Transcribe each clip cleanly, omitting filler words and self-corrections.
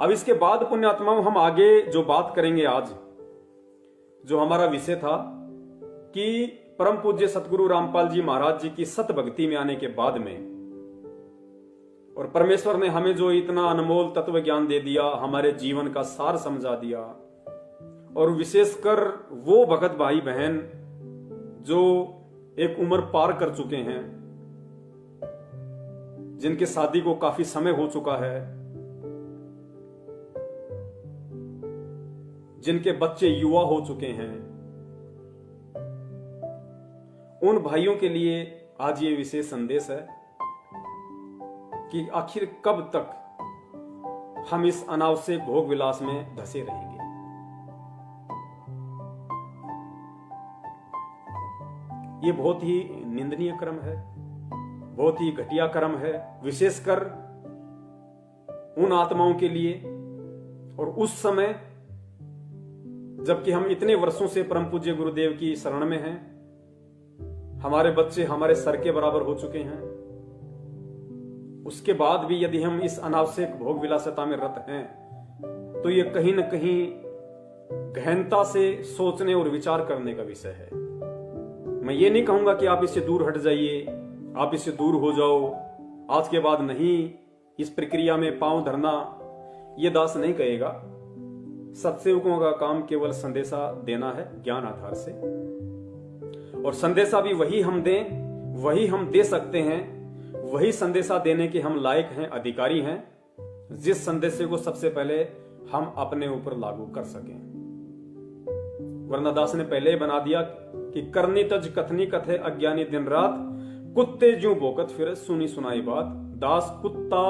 अब इसके बाद पुण्यात्माओं हम आगे जो बात करेंगे, आज जो हमारा विषय था कि परम पूज्य सतगुरु रामपाल जी महाराज जी की सत भक्ति में आने के बाद में, और परमेश्वर ने हमें जो इतना अनमोल तत्व ज्ञान दे दिया, हमारे जीवन का सार समझा दिया, और विशेषकर वो भगत भाई बहन जो एक उम्र पार कर चुके हैं, जिनके शादी को काफी समय हो चुका है, जिनके बच्चे युवा हो चुके हैं, उन भाइयों के लिए आज ये विशेष संदेश है कि आखिर कब तक हम इस अनावश्यक भोग विलास में धंसे रहेंगे। ये बहुत ही निंदनीय कर्म है, बहुत ही घटिया कर्म है, विशेषकर उन आत्माओं के लिए। और उस समय जबकि हम इतने वर्षों से परम पूज्य गुरुदेव की शरण में हैं, हमारे बच्चे हमारे सर के बराबर हो चुके हैं, उसके बाद भी यदि हम इस अनावश्यक भोग विलासिता में रत हैं, तो ये कहीं न कहीं गहनता से सोचने और विचार करने का विषय है। मैं ये नहीं कहूंगा कि आप इससे दूर हट जाइए, आप इससे दूर हो जाओ, आज के बाद नहीं इस प्रक्रिया में पांव धरना, ये दास नहीं कहेगा। सत्सेवकों का काम केवल संदेशा देना है ज्ञान आधार से, और संदेशा भी वही हम दें, वही हम दे सकते हैं, वही संदेशा देने के हम लायक हैं, अधिकारी हैं, जिस संदेश को सबसे पहले हम अपने ऊपर लागू कर सकें। वरना दास ने पहले ही बना दिया कि करनी तज कथनी कथे अज्ञानी दिन रात, कुत्ते ज्यों भोकत फिर सुनी सुनाई बात। दास कुत्ता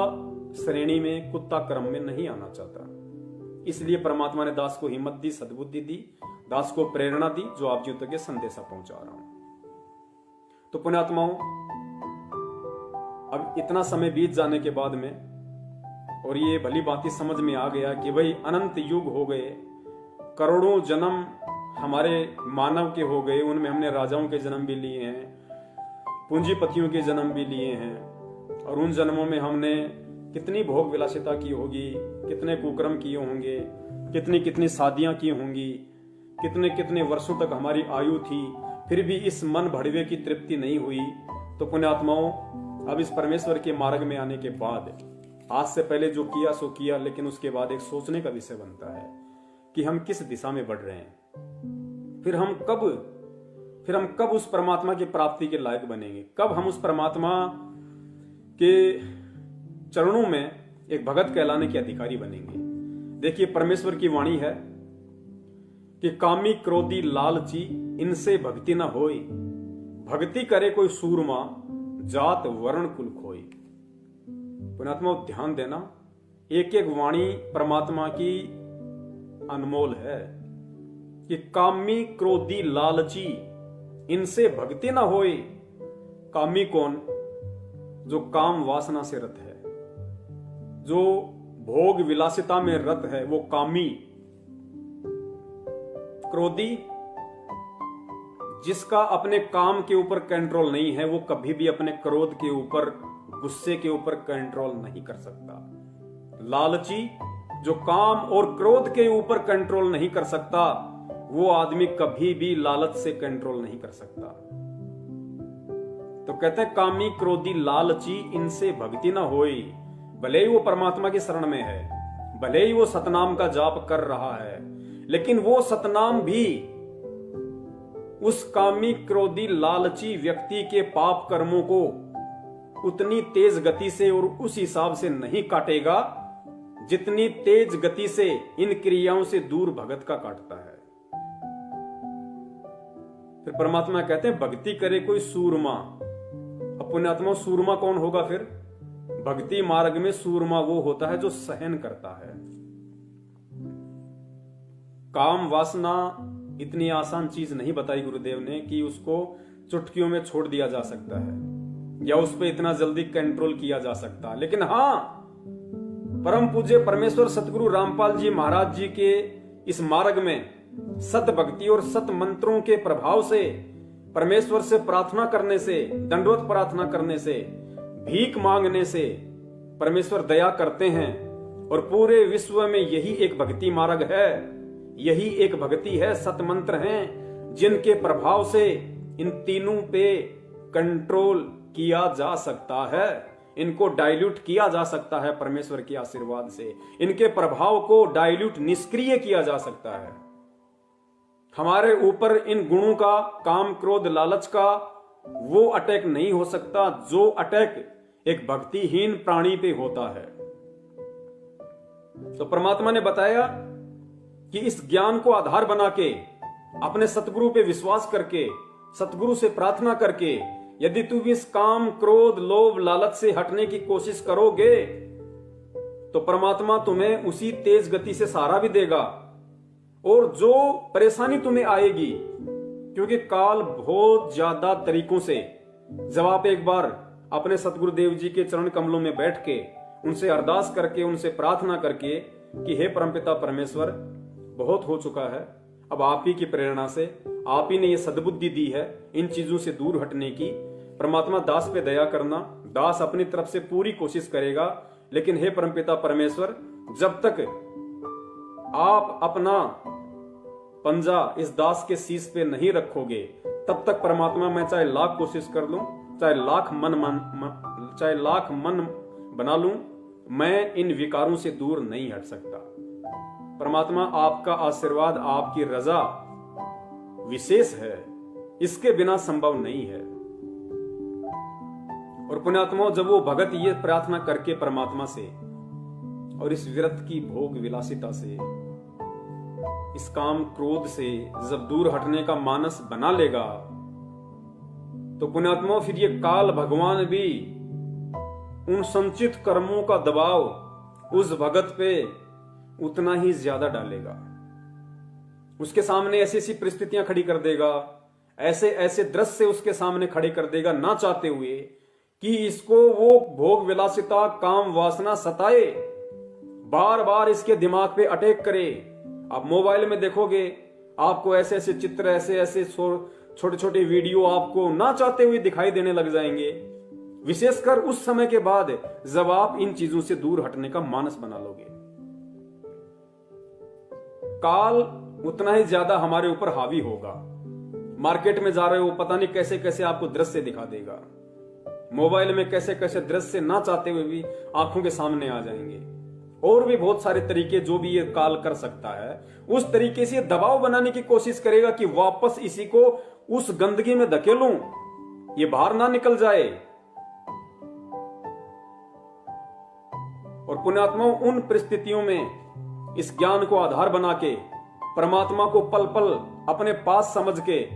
श्रेणी में, कुत्ता क्रम में नहीं आना चाहता, इसलिए परमात्मा ने दास को हिम्मत दी, सद्बुद्धि दी, दास को प्रेरणा दी, जो आप जी तक संदेशा पहुंचा रहा हूं। तो पुण्यात्माओं, अब इतना समय बीत जाने के बाद में, और ये भली भांति समझ में आ गया कि भाई अनंत युग हो गए, करोड़ों जन्म हमारे मानव के हो गए, उनमें हमने राजाओं के जन्म भी लिए हैं, पूंजीपतियों के जन्म भी लिए हैं, और उन जन्मों में हमने कितनी भोग विलासिता की होगी, कितने कुकर्म किए होंगे, कितनी कितनी शादियां की होंगी, कितने कितने वर्षों तक हमारी आयु थी, फिर भी इस मन भड़वे की तृप्ति नहीं हुई। तो पुण्यात्माओं, अब इस परमेश्वर के मार्ग में आने के बाद, आज से पहले जो किया सो किया, लेकिन उसके बाद एक सोचने का विषय बनता है कि हम किस दिशा में बढ़ रहे हैं, फिर हम कब उस परमात्मा की प्राप्ति के लायक बनेंगे, कब हम उस परमात्मा के चरणों में एक भगत कहलाने के अधिकारी बनेंगे। देखिए, परमेश्वर की वाणी है कि कामी क्रोधी लालची इनसे भक्ति न होई, भक्ति करे कोई सूरमा जात वर्ण कुल खोई। पुण्यात्मा ध्यान देना, एक एक वाणी परमात्मा की अनमोल है कि कामी क्रोधी लालची इनसे भक्ति ना होए। कामी कौन? जो काम वासना से रत है, जो भोग विलासिता में रत है, वो कामी। क्रोधी, जिसका अपने काम के ऊपर कंट्रोल नहीं है, वो कभी भी अपने क्रोध के ऊपर, गुस्से के ऊपर कंट्रोल नहीं कर सकता। लालची, जो काम और क्रोध के ऊपर कंट्रोल नहीं कर सकता, वो आदमी कभी भी लालच से कंट्रोल नहीं कर सकता। तो कहते हैं कामी क्रोधी लालची इनसे भक्ति ना होई। भले ही वो परमात्मा की शरण में है, भले ही वो सतनाम का जाप कर रहा है, लेकिन वो सतनाम भी उस कामी क्रोधी लालची व्यक्ति के पाप कर्मों को उतनी तेज गति से और उस हिसाब से नहीं काटेगा जितनी तेज गति से इन क्रियाओं से दूर भगत का काटता है। फिर परमात्मा कहते हैं भक्ति करे कोई सूरमा। अब पुण्यात्मा, सूरमा कौन होगा? फिर भक्ति मार्ग में सूरमा वो होता है जो सहन करता है। काम वासना इतनी आसान चीज नहीं बताई गुरुदेव ने कि उसको चुटकियों में छोड़ दिया जा सकता है या उस पर इतना जल्दी कंट्रोल किया जा सकता। लेकिन हां, परम पूज्य परमेश्वर सतगुरु रामपाल जी महाराज जी के इस मार्ग में सत भक्ति और सत मंत्रों के प्रभाव से, परमेश्वर से प्रार्थना करने से, दंडवत प्रार्थना करने से, भीख मांगने से परमेश्वर दया करते हैं और पूरे विश्व में यही एक भक्ति मार्ग है, यही एक भक्ति है, सत मंत्र हैं जिनके प्रभाव से इन तीनों पे कंट्रोल किया जा सकता है, इनको डाइल्यूट किया जा सकता है परमेश्वर के आशीर्वाद से, इनके प्रभाव को डाइल्यूट निष्क्रिय किया जा सकता है। हमारे ऊपर इन गुणों का, काम क्रोध लालच का वो अटैक नहीं हो सकता जो अटैक एक भक्तिहीन प्राणी पे होता है। तो परमात्मा ने बताया कि इस ज्ञान को आधार बना के, अपने सतगुरु पे विश्वास करके, सतगुरु से प्रार्थना करके, यदि तुम इस काम क्रोध लोभ लालच से हटने की कोशिश करोगे तो परमात्मा तुम्हें उसी तेज गति से सहारा भी देगा। और जो परेशानी तुम्हें आएगी, क्योंकि काल बहुत ज्यादा तरीकों से, जब आप एक बार अपने सतगुरुदेव जी के चरण कमलों में बैठ के उनसे अरदास करके, उनसे प्रार्थना करके कि हे परमपिता परमेश्वर, बहुत हो चुका है, अब आप ही की प्रेरणा से, आप ही ने ये सद्बुद्धि दी है इन चीजों से दूर हटने की, परमात्मा दास पे दया करना। दास अपनी तरफ से पूरी कोशिश करेगा, लेकिन हे परमपिता परमेश्वर, जब तक आप अपना पंजा इस दास के शीश पे नहीं रखोगे, तब तक परमात्मा मैं चाहे लाख कोशिश कर लूं, चाहे लाख मन बना लूं, मैं इन विकारों से दूर नहीं हट सकता। परमात्मा आपका आशीर्वाद, आपकी रजा विशेष है, इसके बिना संभव नहीं है। और पुण्यात्मा, जब वो भगत ये प्रार्थना करके परमात्मा से और इस विरत की भोग विलासिता से, इस काम क्रोध से जब दूर हटने का मानस बना लेगा, तो पुण्यात्मा फिर ये काल भगवान भी उन संचित कर्मों का दबाव उस भगत पे उतना ही ज्यादा डालेगा। उसके सामने ऐसी ऐसी परिस्थितियां खड़ी कर देगा, ऐसे ऐसे दृश्य उसके सामने खड़े कर देगा, ना चाहते हुए, कि इसको वो भोग विलासिता, काम वासना सताए, बार बार इसके दिमाग पे अटैक करे। आप मोबाइल में देखोगे, आपको ऐसे ऐसे चित्र, ऐसे ऐसे छोटे छोटे वीडियो आपको ना चाहते हुए दिखाई देने लग जाएंगे, विशेषकर उस समय के बाद जब आप इन चीजों से दूर हटने का मानस बना लोगे। काल उतना ही ज्यादा हमारे ऊपर हावी होगा। मार्केट में जा रहे हो, पता नहीं कैसे कैसे आपको दृश्य दिखा देगा, मोबाइल में कैसे कैसे दृश्य ना चाहते हुए भी आंखों के सामने आ जाएंगे। और भी बहुत सारे तरीके जो भी ये काल कर सकता है, उस तरीके से दबाव बनाने की कोशिश करेगा कि वापस इसी को उस गंदगी में धकेलूं, ये बाहर ना निकल जाए। और पुण्यात्माओं, उन परिस्थितियों में इस ज्ञान को आधार बना के, परमात्मा को पल पल अपने पास समझ के,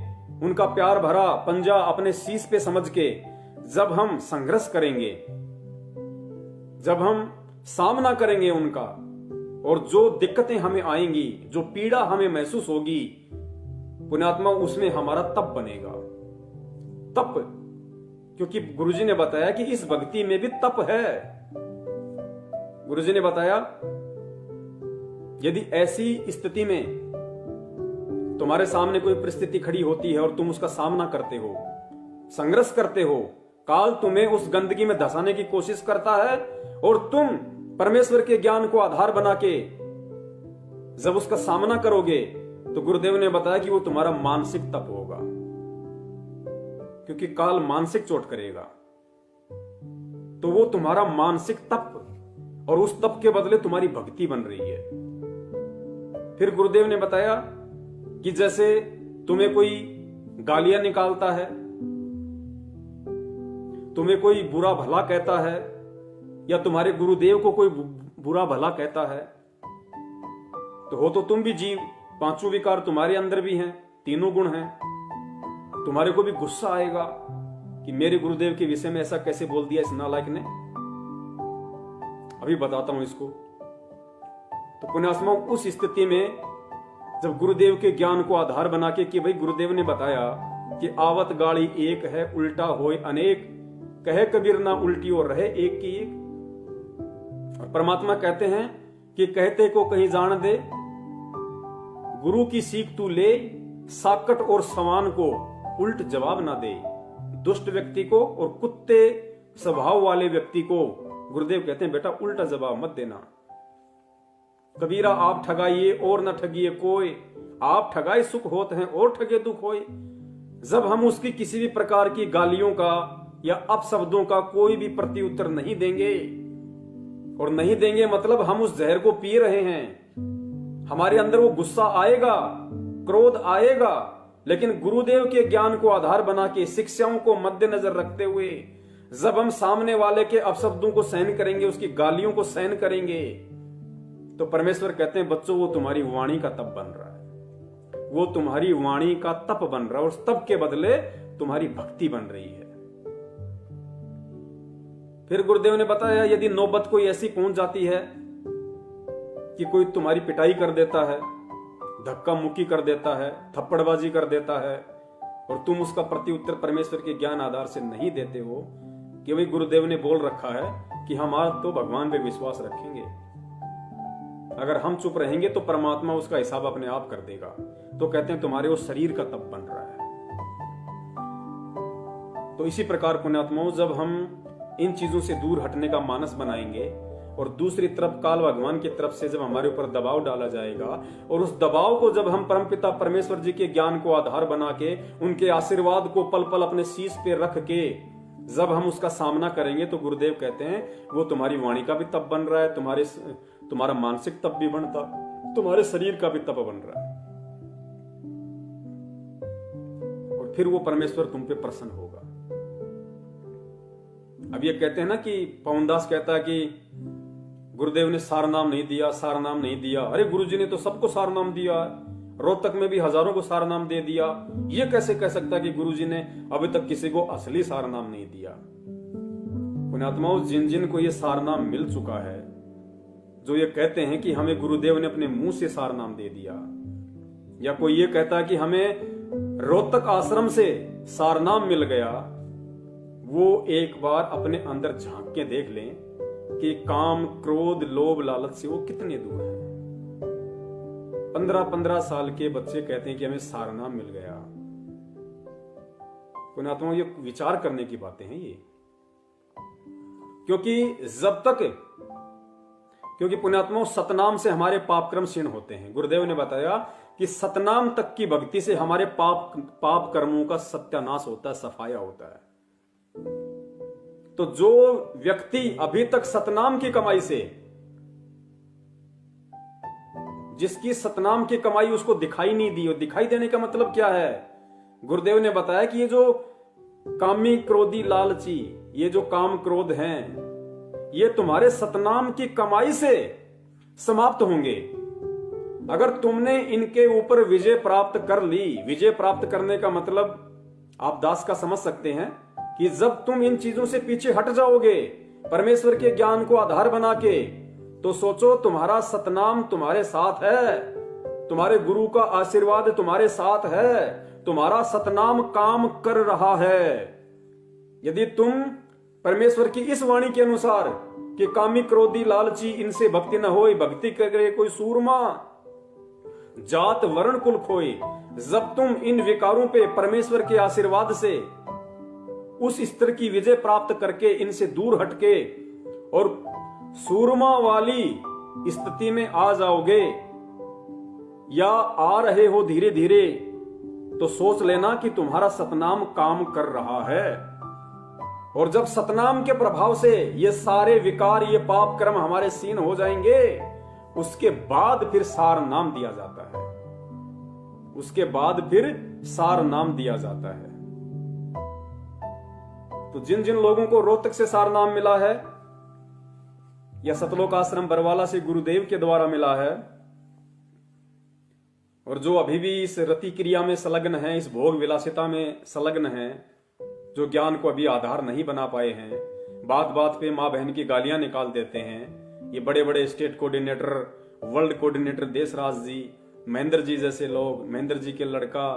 उनका प्यार भरा पंजा अपने शीश पे समझ के, जब हम संघर्ष करेंगे, जब हम सामना करेंगे उनका, और जो दिक्कतें हमें आएंगी, जो पीड़ा हमें महसूस होगी, पुण्यात्मा, उसमें हमारा तप बनेगा। तप, क्योंकि गुरुजी ने बताया कि इस भक्ति में भी तप है। गुरुजी ने बताया, यदि ऐसी स्थिति में तुम्हारे सामने कोई परिस्थिति खड़ी होती है और तुम उसका सामना करते हो, संघर्ष करते हो, काल तुम्हें उस गंदगी में धंसाने की कोशिश करता है, और तुम परमेश्वर के ज्ञान को आधार बना के जब उसका सामना करोगे, तो गुरुदेव ने बताया कि वो तुम्हारा मानसिक तप होगा, क्योंकि काल मानसिक चोट करेगा। तो वो तुम्हारा मानसिक तप, और उस तप के बदले तुम्हारी भक्ति बन रही है। फिर गुरुदेव ने बताया कि जैसे तुम्हें कोई गालियां निकालता है, तुम्हें कोई बुरा भला कहता है, या तुम्हारे गुरुदेव को कोई बुरा भला कहता है, तो हो तो तुम भी जीव, पांचों विकार तुम्हारे अंदर भी हैं, तीनों गुण हैं। तुम्हारे को भी गुस्सा आएगा कि मेरे गुरुदेव के विषय में ऐसा कैसे बोल दिया इस नालायक ने। अभी बताता हूं इसको। तो पुण्यात्मा, उस स्थिति में जब गुरुदेव के ज्ञान को आधार बना के कि भाई गुरुदेव ने बताया कि आवत गाड़ी एक है, उल्टा होए अनेक, कहे कबीर ना उल्टी और रहे एक की एक। और परमात्मा कहते हैं कि कहते को कहीं जान दे, गुरु की सीख तू ले, साकट और समान को उल्ट जवाब ना दे। दुष्ट व्यक्ति को और कुत्ते स्वभाव वाले व्यक्ति को गुरुदेव कहते हैं बेटा उल्टा जवाब मत देना। कबीरा आप ठगाइए और न ठगिए कोई, आप ठगाए सुख होत हैं और ठगे दुख होए। जब हम उसकी किसी भी प्रकार की गालियों का या अपशब्दों का कोई भी प्रत्युत्तर नहीं देंगे, और नहीं देंगे मतलब हम उस जहर को पी रहे हैं, हमारे अंदर वो गुस्सा आएगा, क्रोध आएगा, लेकिन गुरुदेव के ज्ञान को आधार बना के, शिक्षाओं को मद्देनजर रखते हुए जब हम सामने वाले के अपशब्दों को सहन करेंगे, उसकी गालियों को सहन करेंगे, तो परमेश्वर कहते हैं बच्चों वो तुम्हारी वाणी का तप बन रहा है, वो तुम्हारी वाणी का तप बन रहा है, और उस तप के बदले तुम्हारी भक्ति बन रही है। फिर गुरुदेव ने बताया यदि नौबत कोई ऐसी पहुंच जाती है कि कोई तुम्हारी पिटाई कर देता है, धक्का मुक्की कर देता है, थप्पड़बाजी कर देता है, और तुम उसका प्रत्युत्तर परमेश्वर के ज्ञान आधार से नहीं देते हो, कि भाई गुरुदेव ने बोल रखा है कि हम आज तो भगवान पे विश्वास रखेंगे, अगर हम चुप रहेंगे तो परमात्मा उसका हिसाब अपने आप कर देगा, तो कहते हैं तुम्हारे वो शरीर का तप बन रहा है। तो इसी प्रकार पुण्यात्माओं, जब हम इन चीजों से दूर हटने का मानस बनाएंगे, और दूसरी तरफ काल भगवान की तरफ से जब हमारे ऊपर दबाव डाला जाएगा, और उस दबाव को जब हम परमपिता परमेश्वर जी के ज्ञान को आधार बना के, उनके आशीर्वाद को पल पल अपने शीश पे रख के जब हम उसका सामना करेंगे, तो गुरुदेव कहते हैं वो तुम्हारी वाणी का भी तप बन रहा है, तुम्हारा मानसिक तप भी बनता, तुम्हारे शरीर का भी तप बन रहा है, और फिर वो परमेश्वर तुम पे प्रसन्न होगा। अब ये कहते हैं ना कि पवनदास कहता है कि गुरुदेव ने सार नाम नहीं दिया, सार नाम नहीं दिया। अरे गुरुजी ने तो सबको सार नाम दिया, रोहतक में भी हजारों को सार नाम दे दिया, ये कैसे कह सकता कि गुरुजी ने अभी तक किसी को असली सार नाम नहीं दिया। पुण्यात्माओं, जिन जिन को ये सार नाम मिल चुका है, जो ये कहते हैं कि हमें गुरुदेव ने अपने मुंह से सार नाम दे दिया, या कोई ये कहता है कि हमें रोहतक आश्रम से सार नाम मिल गया, वो एक बार अपने अंदर झांक के देख लें कि काम, क्रोध, लोभ, लालच से वो कितने दूर है। 15-15 साल के बच्चे कहते हैं कि हमें सार नाम मिल गया। पुण्यात्माओं, ये विचार करने की बातें हैं ये, क्योंकि पुण्यात्माओं सतनाम से हमारे पाप कर्म क्षीण होते हैं। गुरुदेव ने बताया कि सतनाम तक की भक्ति से हमारे पाप कर्मों का सत्यानाश होता है, सफाया होता है। तो जो व्यक्ति अभी तक सतनाम की कमाई से, जिसकी सतनाम की कमाई उसको दिखाई नहीं दी, और दिखाई देने का मतलब क्या है, गुरुदेव ने बताया कि ये जो कामी, क्रोधी, लालची, ये जो काम क्रोध हैं, ये तुम्हारे सतनाम की कमाई से समाप्त होंगे। अगर तुमने इनके ऊपर विजय प्राप्त कर ली, विजय प्राप्त करने का मतलब आप दास का समझ सकते हैं कि जब तुम इन चीजों से पीछे हट जाओगे, परमेश्वर के ज्ञान को आधार बना के, तो सोचो तुम्हारा सतनाम तुम्हारे साथ है, तुम्हारे गुरु का आशीर्वाद तुम्हारे साथ है, तुम्हारा सतनाम काम कर रहा है। यदि तुम परमेश्वर की इस वाणी के अनुसार कि कामी, क्रोधी, लालची, इनसे भक्ति न होए, भक्ति करे कोई सूरमा, जात वर्ण कुल खोए, जब तुम इन विकारों पे परमेश्वर के आशीर्वाद से उस स्तर की विजय प्राप्त करके इनसे दूर हटके और सूरमा वाली स्थिति में आ जाओगे, या आ रहे हो धीरे धीरे, तो सोच लेना कि तुम्हारा सतनाम काम कर रहा है। और जब सतनाम के प्रभाव से ये सारे विकार, ये पाप कर्म हमारे सीन हो जाएंगे, उसके बाद फिर सार नाम दिया जाता है, उसके बाद फिर सार नाम दिया जाता है। तो जिन जिन लोगों को रोहतक से सार नाम मिला है, या सतलोक आश्रम बरवाला से गुरुदेव के द्वारा मिला है, और जो अभी भी इस रति क्रिया में संलग्न है, इस भोग विलासिता में संलग्न है, जो ज्ञान को अभी आधार नहीं बना पाए हैं, बात बात पे माँ बहन की गालियां निकाल देते हैं, ये बड़े बड़े state coordinator, world coordinator Deshraj ji, Mahendra ji जैसे लोग, महेंद्र जी के लड़का,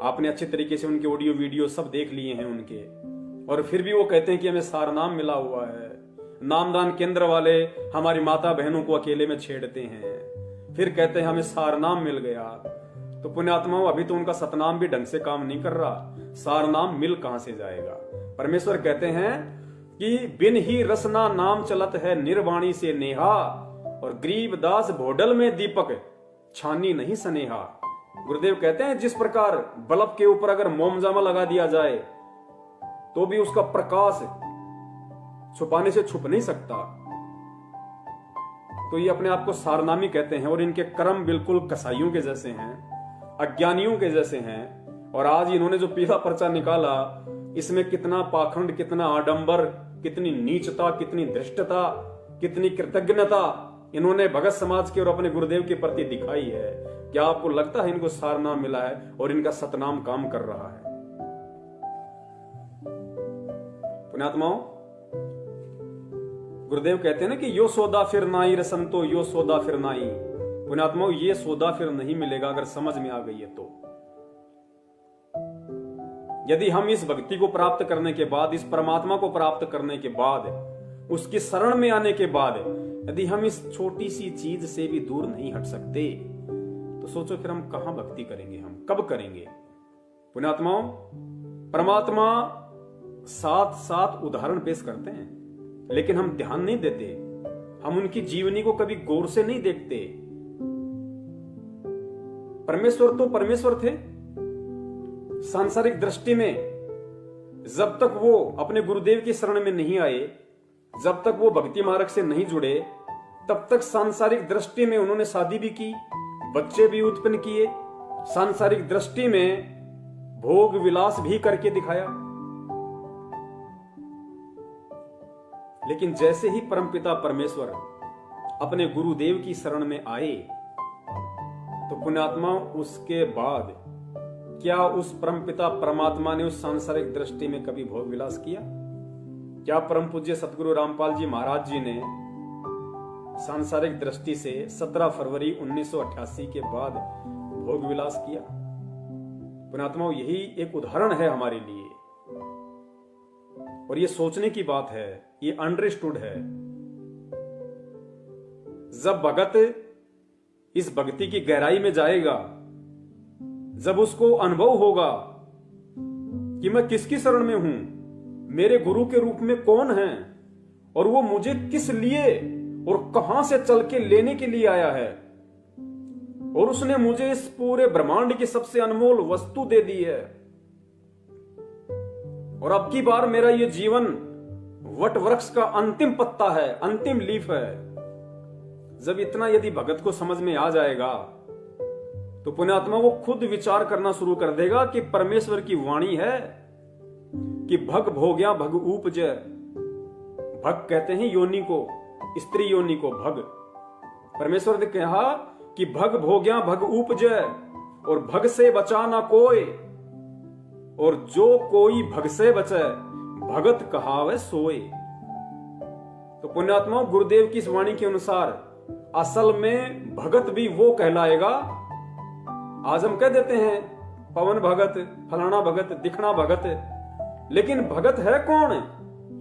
आपने अच्छे तरीके से उनके ऑडियो वीडियो सब देख लिए हैं उनके, और फिर भी वो कहते हैं कि हमें सार नाम मिला हुआ है। नामदान केंद्र वाले हमारी माता बहनों को अकेले में छेड़ते हैं, फिर कहते हैं हमें सार नाम मिल गया। तो पुण्यात्माओं, अभी तो उनका सतनाम भी ढंग से काम नहीं कर रहा, सार नाम मिल कहां से जाएगा। परमेश्वर कहते हैं कि बिन ही रसना नाम चलत है निर्वाणी से नेहा, और गरीब दास भोडल में दीपक छानी नहीं सनेहा। गुरुदेव कहते हैं जिस प्रकार बल्ब के ऊपर अगर मोमजामा लगा दिया जाए तो भी उसका प्रकाश छुपाने से छुप नहीं सकता, तो ये अपने आप को सारनामी कहते हैं और इनके कर्म बिल्कुल कसाईयों के जैसे हैं, अज्ञानियों के जैसे हैं। और आज इन्होंने जो पीला पर्चा निकाला इसमें कितना पाखंड, कितना आडंबर, कितनी नीचता, कितनी धृष्टता, कितनी कृतज्ञता इन्होंने भगत समाज के और अपने गुरुदेव के प्रति दिखाई है। क्या आपको लगता है इनको सारनाम मिला है और इनका सतनाम काम कर रहा है? पुण्यात्माओं, गुरुदेव कहते हैं ना कि यो सौदा फिर नाई रसंतो, यो सौदा फिर नाई। पुण्यात्माओं, ये सौदा फिर नहीं मिलेगा अगर समझ में आ गई है तो। यदि हम इस भक्ति को प्राप्त करने के बाद, इस परमात्मा को प्राप्त करने के बाद, उसकी शरण में आने के बाद यदि हम इस छोटी सी चीज से भी दूर नहीं हट सकते तो सोचो फिर हम कहां भक्ति करेंगे, हम कब करेंगे? पुण्यात्माओं, परमात्मा साथ साथ उदाहरण पेश करते हैं लेकिन हम ध्यान नहीं देते, हम उनकी जीवनी को कभी गौर से नहीं देखते। परमेश्वर तो परमेश्वर थे सांसारिक दृष्टि में। जब तक वो अपने गुरुदेव की शरण में नहीं आए, जब तक वो भक्ति मार्ग से नहीं जुड़े, तब तक सांसारिक दृष्टि में उन्होंने शादी भी की, बच्चे भी उत्पन्न किए, सांसारिक दृष्टि में भोग विलास भी करके दिखाया। लेकिन जैसे ही परमपिता परमेश्वर अपने गुरुदेव की शरण में आए तो पुण्यात्मा उसके बाद क्या उस परमपिता परमात्मा ने उस सांसारिक दृष्टि में कभी भोग विलास किया? क्या परम पूज्य सतगुरु रामपाल जी महाराज जी ने सांसारिक दृष्टि से 17 फरवरी 1988 के बाद भोग विलास किया? पुण्यात्माओं, यही एक उदाहरण है हमारे लिए और ये सोचने की बात है, ये अंडरस्टूड है। जब भगत इस भक्ति की गहराई में जाएगा, जब उसको अनुभव होगा कि मैं किसकी शरण में हूं, मेरे गुरु के रूप में कौन है और वो मुझे किस लिए और कहां से चल के लेने के लिए आया है, और उसने मुझे इस पूरे ब्रह्मांड की सबसे अनमोल वस्तु दे दी है, और अब की बार मेरा ये जीवन वट वृक्ष का अंतिम पत्ता है, अंतिम लीफ है। जब इतना यदि भगत को समझ में आ जाएगा तो पुण्यात्मा वो खुद विचार करना शुरू कर देगा कि परमेश्वर की वाणी है कि भग भोग्या भग उपजय। भग कहते हैं योनि को, स्त्री योनि को भग। परमेश्वर ने कहा कि भग भोग्या भग उपजय, और भग से बचा ना कोई, और जो कोई भग से बचे भगत कहावे सोए। तो पुण्यात्माओं, गुरुदेव की इस वाणी के अनुसार असल में भगत भी वो कहलाएगा। आज हम कह देते हैं पवन भगत, फलाना भगत, दिखना भगत, लेकिन भगत है कौन?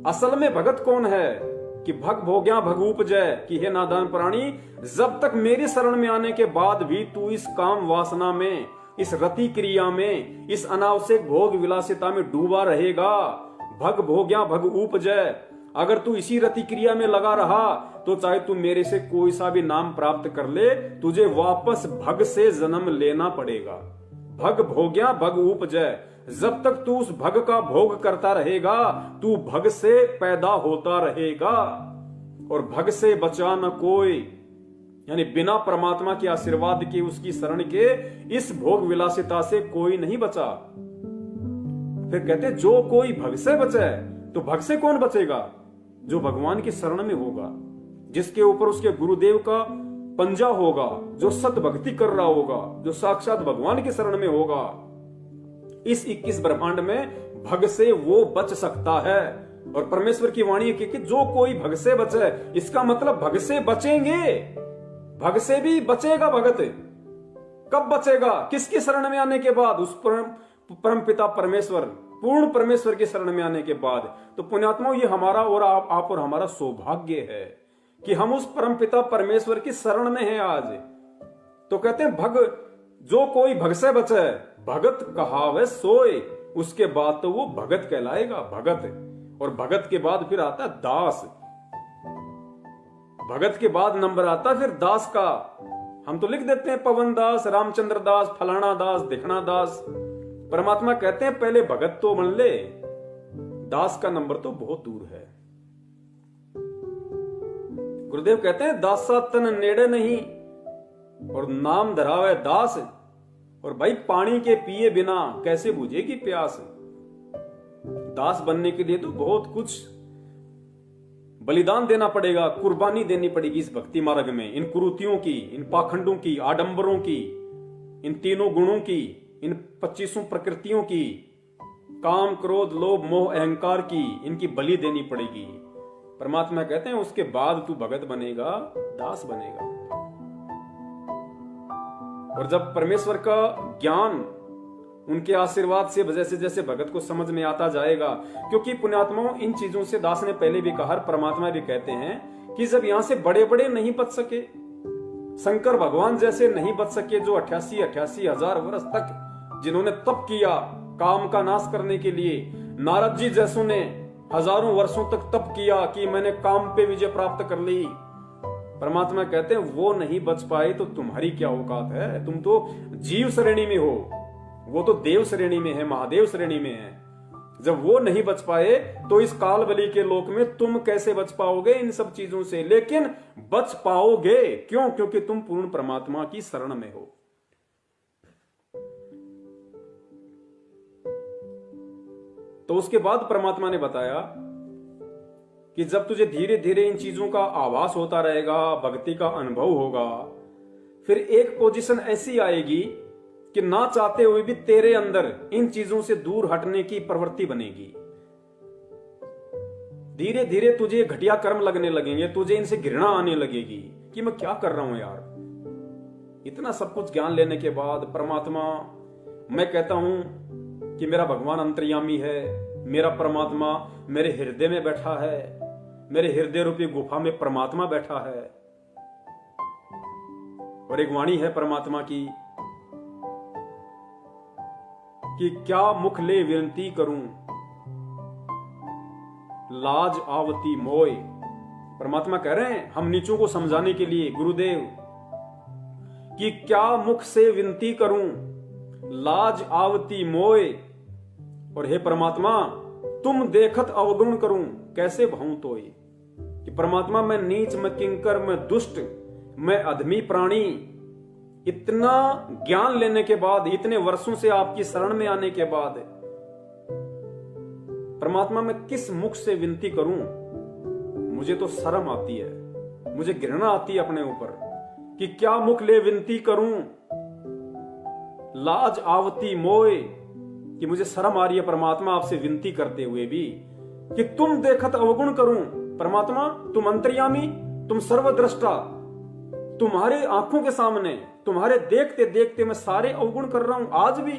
असल में भगत कौन है? कि भग भोग्या भग उपजय, कि हे नादान प्राणी, जब तक मेरी शरण में आने के बाद भी तू इस काम वासना में, इस रति क्रिया में, इस अनावश्यक भोग विलासिता में डूबा रहेगा, भग भोग्या भग उपजय, अगर तू इसी रति क्रिया में लगा रहा तो चाहे तू मेरे से कोई सा भी नाम प्राप्त कर ले, तुझे वापस भग से जन्म लेना पड़ेगा। भग भोग्या भग उपजय, जब तक तू उस भग का भोग करता रहेगा तू भग से पैदा होता रहेगा, और भग से बचा न कोई, यानी बिना परमात्मा के आशीर्वाद के, उसकी शरण के, इस भोग विलासिता से कोई नहीं बचा। फिर कहते जो कोई भग से बचे, तो भग से कौन बचेगा? जो भगवान की शरण में होगा, जिसके ऊपर उसके गुरुदेव का पंजा होगा, जो सत भक्ति कर रहा होगा, जो साक्षात भगवान की शरण में होगा। इस 21 ब्रह्मांड में भग से वो बच सकता है। और परमेश्वर की वाणी है कि जो कोई भग से बचे, इसका मतलब भग से बचेंगे, भग से भी बचेगा भगत। कब बचेगा? किसकी शरण में आने के बाद? उस परम पिता परमेश्वर, पूर्ण परमेश्वर की शरण में आने के बाद। तो पुण्यात्माओं, ये हमारा और आप और हमारा सौभाग्य है कि हम उस परम पिता परमेश्वर की शरण में हैं आज। तो कहते हैं भग, जो कोई भग से बचे भगत कहावे सोए, उसके बाद तो वो भगत कहलाएगा, भगत। और भगत के बाद फिर आता है दास। भगत के बाद नंबर आता फिर दास का। हम तो लिख देते हैं पवन दास, रामचंद्र दास, फलाना दास, दिखना दास। परमात्मा कहते हैं पहले भगत तो बन ले, दास का नंबर तो बहुत दूर है। गुरुदेव कहते हैं दासा तन नेड़े नहीं और नाम धरावे दास। और भाई पानी के पिए बिना कैसे बुझेगी प्यास। दास बनने के लिए तो बहुत कुछ बलिदान देना पड़ेगा, कुर्बानी देनी पड़ेगी इस भक्ति मार्ग में। इन कुरीतियों की, इन पाखंडों की, आडंबरों की, इन तीनों गुणों की, इन 25 प्रकृतियों की, काम क्रोध लोभ मोह अहंकार की, इनकी बलि देनी पड़ेगी। परमात्मा कहते हैं उसके बाद तू भगत बनेगा, दास बनेगा। और जब परमेश्वर का ज्ञान उनके आशीर्वाद से जैसे जैसे भगत को समझ में आता जाएगा, क्योंकि पुण्यात्माओं इन चीजों से दास ने पहले भी कहा, परमात्मा भी कहते हैं कि जब यहां से बड़े बड़े नहीं बच सके, शंकर भगवान जैसे नहीं बच सके जो 88 हजार वर्ष तक जिन्होंने तप किया काम का नाश करने के लिए, नारद जी जैसों ने हजारों वर्षों तक तप किया कि मैंने काम पे विजय प्राप्त कर ली। परमात्मा कहते हैं वो नहीं बच पाए तो तुम्हारी क्या औकात है, तुम तो जीव श्रेणी में हो, वो तो देव श्रेणी में है, महादेव श्रेणी में है। जब वो नहीं बच पाए तो इस काल बलि के लोक में तुम कैसे बच पाओगे इन सब चीजों से। लेकिन बच पाओगे क्यों? क्योंकि तुम पूर्ण परमात्मा की शरण में हो। तो उसके बाद परमात्मा ने बताया कि जब तुझे धीरे धीरे इन चीजों का आभास होता रहेगा, भक्ति का अनुभव होगा, फिर एक पोजीशन ऐसी आएगी कि ना चाहते हुए भी तेरे अंदर इन चीजों से दूर हटने की प्रवृत्ति बनेगी। धीरे धीरे तुझे घटिया कर्म लगने लगेंगे, तुझे इनसे घृणा आने लगेगी कि मैं क्या कर रहा हूं यार। इतना सब कुछ ज्ञान लेने के बाद परमात्मा, मैं कहता हूं कि मेरा भगवान अंतर्यामी है, मेरा परमात्मा मेरे हृदय में बैठा है, मेरे हृदय रूपी गुफा में परमात्मा बैठा है। और एक वाणी है परमात्मा की कि क्या मुख ले विनती करूं, लाज आवती मोय। परमात्मा कह रहे हैं हम नीचों को समझाने के लिए, गुरुदेव, कि क्या मुख से विनती करूं, लाज आवती मोय। और हे परमात्मा तुम देखत अवगुण करूं, कैसे भाऊं तोय। कि परमात्मा मैं नीच, मैं किंकर, मैं दुष्ट, मैं अधमी प्राणी, इतना ज्ञान लेने के बाद, इतने वर्षों से आपकी शरण में आने के बाद, परमात्मा मैं किस मुख से विनती करूं। मुझे तो शर्म आती है, मुझे घृणा आती है अपने ऊपर कि क्या मुख ले विनती करूं, लाज आवती मोय। कि मुझे शर्म आ रही है परमात्मा आपसे विनती करते हुए भी कि तुम देखत अवगुण करूं। परमात्मा तुम अंतर्यामी, तुम सर्वद्रष्टा, तुम्हारे आंखों के सामने, तुम्हारे देखते देखते मैं सारे अवगुण कर रहा हूं। आज भी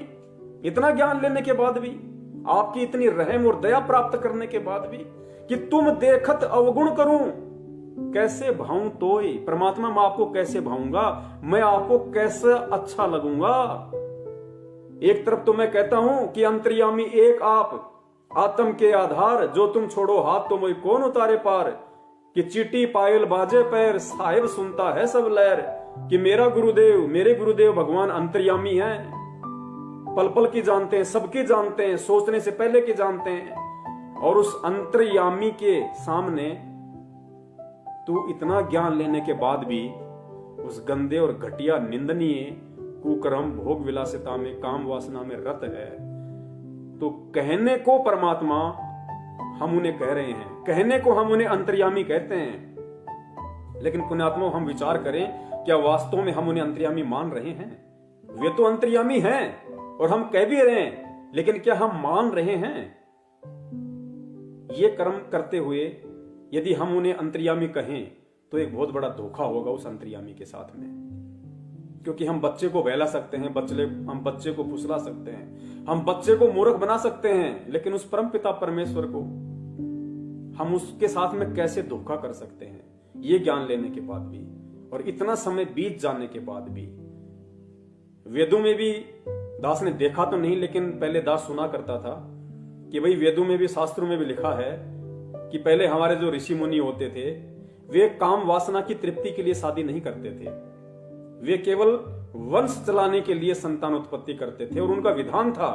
इतना ज्ञान लेने के बाद भी, आपकी इतनी रहम और दया प्राप्त करने के बाद भी, कि तुम देखत अवगुण करूं, कैसे भाऊं तोय। परमात्मा मैं आपको कैसे भाऊंगा, मैं आपको कैसे अच्छा लगूंगा। एक तरफ तो मैं कहता हूं कि अंतर्यामी एक आप, आत्म के आधार, जो तुम छोड़ो हाथ तो मुझे कौन उतारे पार। कि चीटी पायल बाजे पैर, साहिब सुनता है सब लहर। कि मेरा गुरुदेव, मेरे गुरुदेव भगवान अंतर्यामी हैं, पल पल की जानते हैं, सबकी जानते हैं, सोचने से पहले की जानते हैं। और उस अंतर्यामी के सामने तू इतना ज्ञान लेने के बाद भी उस गंदे और घटिया निंदनीय कुकर्म भोग विलासिता में, काम वासना में रत है। तो कहने को परमात्मा हम उन्हें कह रहे हैं, कहने को हम उन्हें अंतर्यामी कहते हैं, लेकिन पुण्यात्मा हम विचार करें, क्या वास्तव में हम उन्हें अंतर्यामी मान रहे हैं? वे तो अंतर्यामी हैं और हम कह भी रहे हैं, लेकिन क्या हम मान रहे हैं? ये कर्म करते हुए यदि हम उन्हें अंतर्यामी कहें तो एक बहुत बड़ा धोखा होगा उस अंतर्यामी के साथ में। क्योंकि हम बच्चे को बहला सकते हैं, हम बच्चे को फुसला सकते हैं, हम बच्चे को मूर्ख बना सकते हैं, लेकिन उस परम पिता परमेश्वर को हम उसके साथ में कैसे धोखा कर सकते हैं, ये ज्ञान लेने के बाद भी, और इतना समय बीत जाने के बाद भी। वेदों में भी दास ने देखा तो नहीं, लेकिन पहले दास सुना करता था कि भाई वेदों में भी, शास्त्रों में भी लिखा है कि पहले हमारे जो ऋषि मुनि होते थे वे काम वासना की तृप्ति के लिए शादी नहीं करते थे, वे केवल वंश चलाने के लिए संतान उत्पत्ति करते थे। और उनका विधान था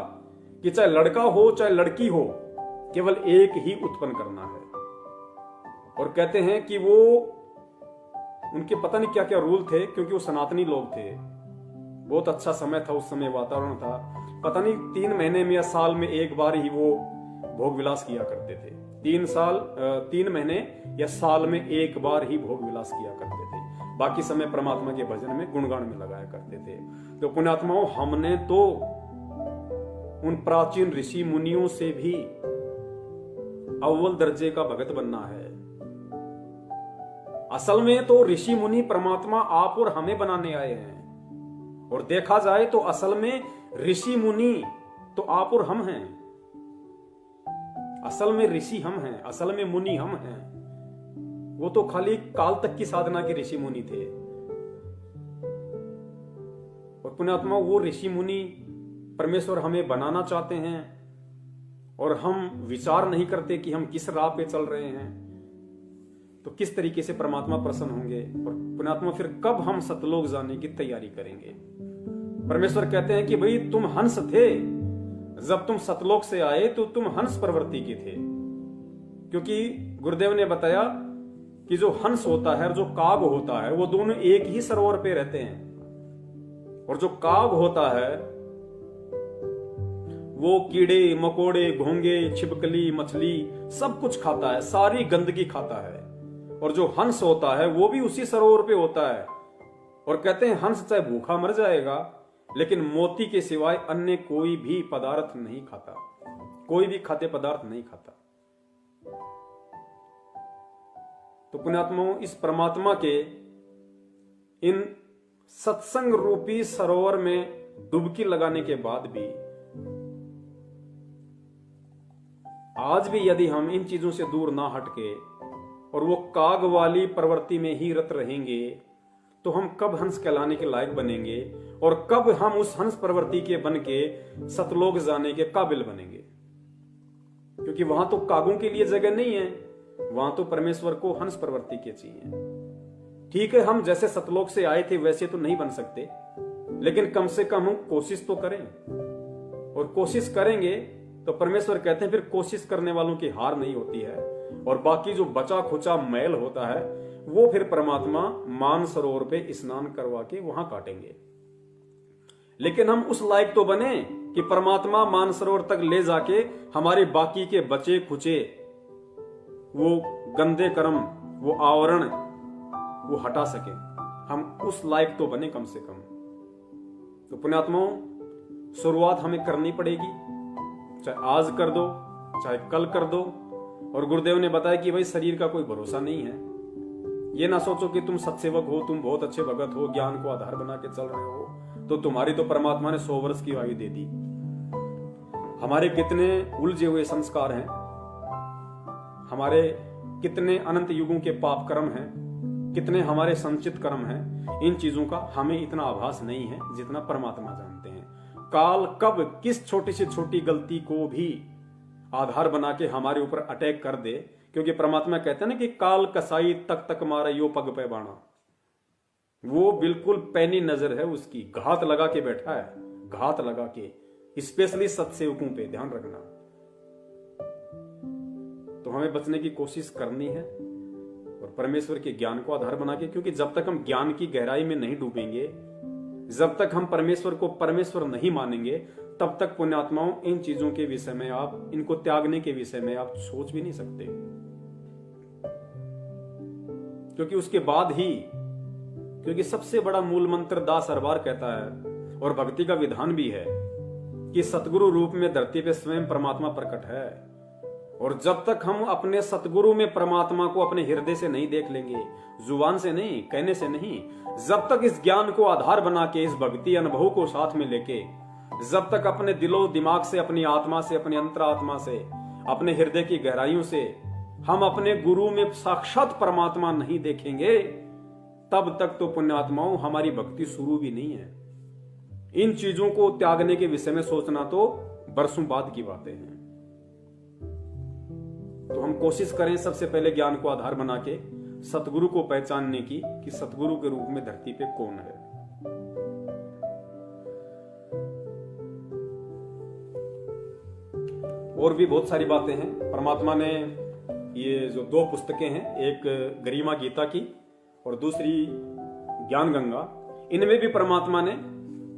कि चाहे लड़का हो चाहे लड़की हो, केवल एक ही उत्पन्न करना है। और कहते हैं कि वो उनके पता नहीं क्या क्या रूल थे, क्योंकि वो सनातनी लोग थे। बहुत अच्छा समय था उस समय, वातावरण था। पता नहीं 3 महीने में या साल में एक बार ही वो भोग विलास किया करते थे। 3 महीने या साल में एक बार ही भोग विलास किया करते थे। बाकी समय परमात्मा के भजन में, गुणगान में लगाया करते थे। तो पुण्यात्माओं, हमने तो उन प्राचीन ऋषि मुनियों से भी अव्वल दर्जे का भगत बनना है। असल में तो ऋषि मुनि परमात्मा आप और हमें बनाने आए हैं। और देखा जाए तो असल में ऋषि मुनि तो आप और हम हैं। असल में ऋषि हम हैं, असल में मुनि हम हैं। वो तो खाली काल तक की साधना के ऋषि मुनि थे। और पुण्यात्मा, वो ऋषि मुनि परमेश्वर हमें बनाना चाहते हैं, और हम विचार नहीं करते कि हम किस राह पे चल रहे हैं, तो किस तरीके से परमात्मा प्रसन्न होंगे। और पुण्यात्मा, फिर कब हम सतलोक जाने की तैयारी करेंगे। परमेश्वर कहते हैं कि भाई तुम हंस थे, जब तुम सतलोक से आए तो तुम हंस प्रवृत्ति के थे। क्योंकि गुरुदेव ने बताया कि जो हंस होता है और जो काग होता है, वो दोनों एक ही सरोवर पे रहते हैं। और जो काग होता है वो कीड़े मकोड़े, घोंगे, छिपकली, मछली सब कुछ खाता है, सारी गंदगी खाता है। और जो हंस होता है वो भी उसी सरोवर पे होता है। और कहते हैं हंस चाहे भूखा मर जाएगा, लेकिन मोती के सिवाय अन्य कोई भी पदार्थ नहीं खाता, कोई भी खाद्य पदार्थ नहीं खाता। तो पुण्यात्माओं, इस परमात्मा के इन सत्संग रूपी सरोवर में डुबकी लगाने के बाद भी आज भी यदि हम इन चीजों से दूर ना हटके और वो काग वाली प्रवृत्ति में ही रत रहेंगे, तो हम कब हंस कहलाने के लायक बनेंगे, और कब हम उस हंस प्रवृत्ति के बन के सतलोक जाने के काबिल बनेंगे। क्योंकि वहां तो कागों के लिए जगह नहीं है, वहां तो परमेश्वर को हंस प्रवृत्ति के चाहिए। ठीक है, हम जैसे सतलोक से आए थे वैसे तो नहीं बन सकते, लेकिन कम से कम हम कोशिश तो करें। और कोशिश करेंगे तो परमेश्वर कहते हैं फिर कोशिश करने वालों की हार नहीं होती है। और बाकी जो बचा खुचा मैल होता है वो फिर परमात्मा मान सरोवर पे स्नान करवा के वहां काटेंगे। लेकिन हम उस लायक तो बने कि परमात्मा मान सरोवर तक ले जाके हमारे बाकी के बचे खुचे वो गंदे कर्म, वो आवरण वो हटा सके। हम उस लायक तो बने कम से कम। तो पुण्यात्माओं, शुरुआत हमें करनी पड़ेगी, चाहे आज कर दो चाहे कल कर दो। और गुरुदेव ने बताया कि भाई शरीर का कोई भरोसा नहीं है। ये ना सोचो कि तुम सत्सेवक हो, तुम बहुत अच्छे भगत हो, ज्ञान को आधार बना के चल रहे हो, तो तुम्हारी तो परमात्मा ने 100 वर्ष की आयु दे दी। हमारे कितने उलझे हुए संस्कार हैं, हमारे कितने अनंत युगों के पाप कर्म हैं, कितने हमारे संचित कर्म हैं, इन चीजों का हमें इतना आभास नहीं है जितना परमात्मा जानते हैं। काल कब किस छोटी से छोटी गलती को भी आधार बना के हमारे ऊपर अटैक कर दे, क्योंकि परमात्मा कहते हैं ना कि काल कसाई तक तक मारा यो पग पे बाणा। वो बिल्कुल पैनी नजर है उसकी, घात लगा के बैठा है, घात लगा के, स्पेशली सत्सेवकों पे ध्यान रखना। तो हमें बचने की कोशिश करनी है और परमेश्वर के ज्ञान को आधार बना के, क्योंकि जब तक हम ज्ञान की गहराई में नहीं डूबेंगे, जब तक हम परमेश्वर को परमेश्वर नहीं मानेंगे, तब तक पुण्यात्माओं इन चीजों के विषय में आप, इनको त्यागने के विषय में आप सोच भी नहीं सकते। क्योंकि उसके बाद ही, क्योंकि सबसे बड़ा मूल मंत्र दास हर बार कहता है और भक्ति का विधान भी है कि सतगुरु रूप में धरती पे स्वयं परमात्मा प्रकट है। और जब तक हम अपने सतगुरु में परमात्मा को अपने हृदय से नहीं देख लेंगे, जुबान से नहीं, कहने से नहीं, जब तक इस ज्ञान को आधार बना के, इस भक्ति अनुभव को साथ में लेके, जब तक अपने दिलो दिमाग से, अपनी आत्मा से, अपनी अंतरात्मा से, अपने हृदय की गहराइयों से हम अपने गुरु में साक्षात परमात्मा नहीं देखेंगे, तब तक तो पुण्यात्माओं हमारी भक्ति शुरू भी नहीं है। इन चीजों को त्यागने के विषय में सोचना तो बरसों बाद की बातें हैं। तो हम कोशिश करें सबसे पहले ज्ञान को आधार बना के सतगुरु को पहचानने की कि सतगुरु के रूप में धरती पे कौन है। और भी बहुत सारी बातें हैं। परमात्मा ने ये जो 2 पुस्तकें हैं, एक गरिमा गीता की और दूसरी ज्ञान गंगा, इनमें भी परमात्मा ने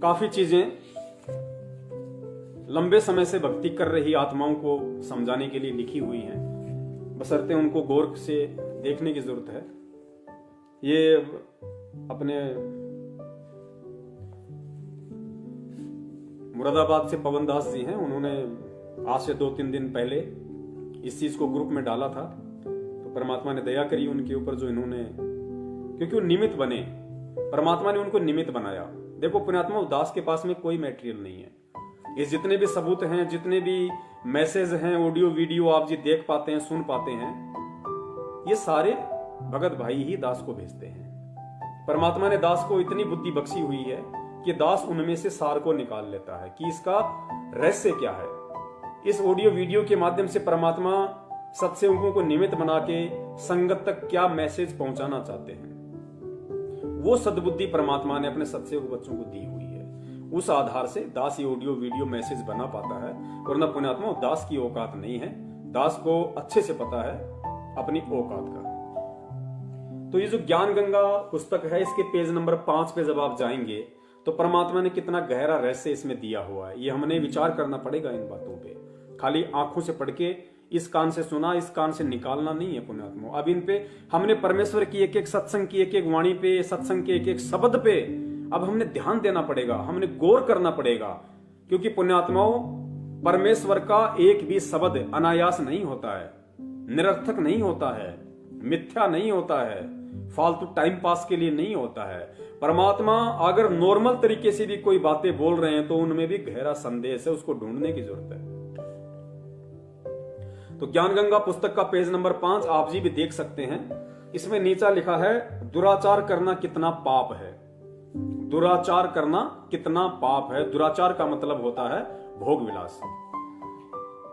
काफी चीजें लंबे समय से भक्ति कर रही आत्माओं को समझाने के लिए लिखी हुई हैं, बशर्ते उनको गौर से देखने की जरूरत है। ये अपने मुरादाबाद से पवन दास जी हैं, उन्होंने आज से 2-3 दिन पहले इस चीज को ग्रुप में डाला था। तो परमात्मा ने दया करी उनके ऊपर, जो इन्होंने, क्योंकि वो निमित्त बने, परमात्मा ने उनको निमित्त बनाया। देखो पुण्यात्मा, दास के पास में कोई मटेरियल नहीं है। ये जितने भी सबूत हैं, जितने भी मैसेज हैं, ऑडियो वीडियो आप जी देख पाते हैं, सुन पाते हैं, ये सारे भगत भाई ही दास को भेजते हैं। परमात्मा ने दास को इतनी बुद्धि बख्शी हुई है कि दास उनमें से सार को निकाल लेता है कि इसका रहस्य क्या है। इस ऑडियो वीडियो के माध्यम से परमात्मा सत्संगों को निमित्त बना के संगत तक क्या मैसेज पहुंचाना चाहते हैं, वो सद्बुद्धि परमात्मा ने अपने सत्संग बच्चों को दी हुई है। उस आधार से दास ये ऑडियो वीडियो मैसेज बना पाता है, वरना पुण्यात्मा दास की औकात नहीं है। दास को अच्छे से पता है अपनी औकात का। तो ये जो ज्ञान गंगा पुस्तक है, इसके पेज नंबर 5 पे जब आप जाएंगे तो परमात्मा ने कितना गहरा रहस्य इसमें दिया हुआ है। ये हमने विचार करना पड़ेगा इन बातों पे। खाली आंखों से पढ़ के इस कान से सुना, इस कान से निकालना नहीं है पुण्यात्मा। अब इन पे हमने परमेश्वर की एक एक सत्संग की एक एक वाणी पे, सत्संग के एक एक शब्द पे अब हमने ध्यान देना पड़ेगा, हमने गौर करना पड़ेगा। क्योंकि पुण्यात्माओं, परमेश्वर का एक भी शब्द अनायास नहीं होता है, निरर्थक नहीं होता है, मिथ्या नहीं होता है, फालतू टाइम पास के लिए नहीं होता है। परमात्मा अगर नॉर्मल तरीके से भी कोई बातें बोल रहे हैं तो उनमें भी गहरा संदेश है, उसको ढूंढने की जरूरत है। तो ज्ञान गंगा पुस्तक का पेज नंबर 5 आप जी भी देख सकते हैं। इसमें नीचा लिखा है, दुराचार करना कितना पाप है। दुराचार करना कितना पाप है। दुराचार का मतलब होता है भोग विलास।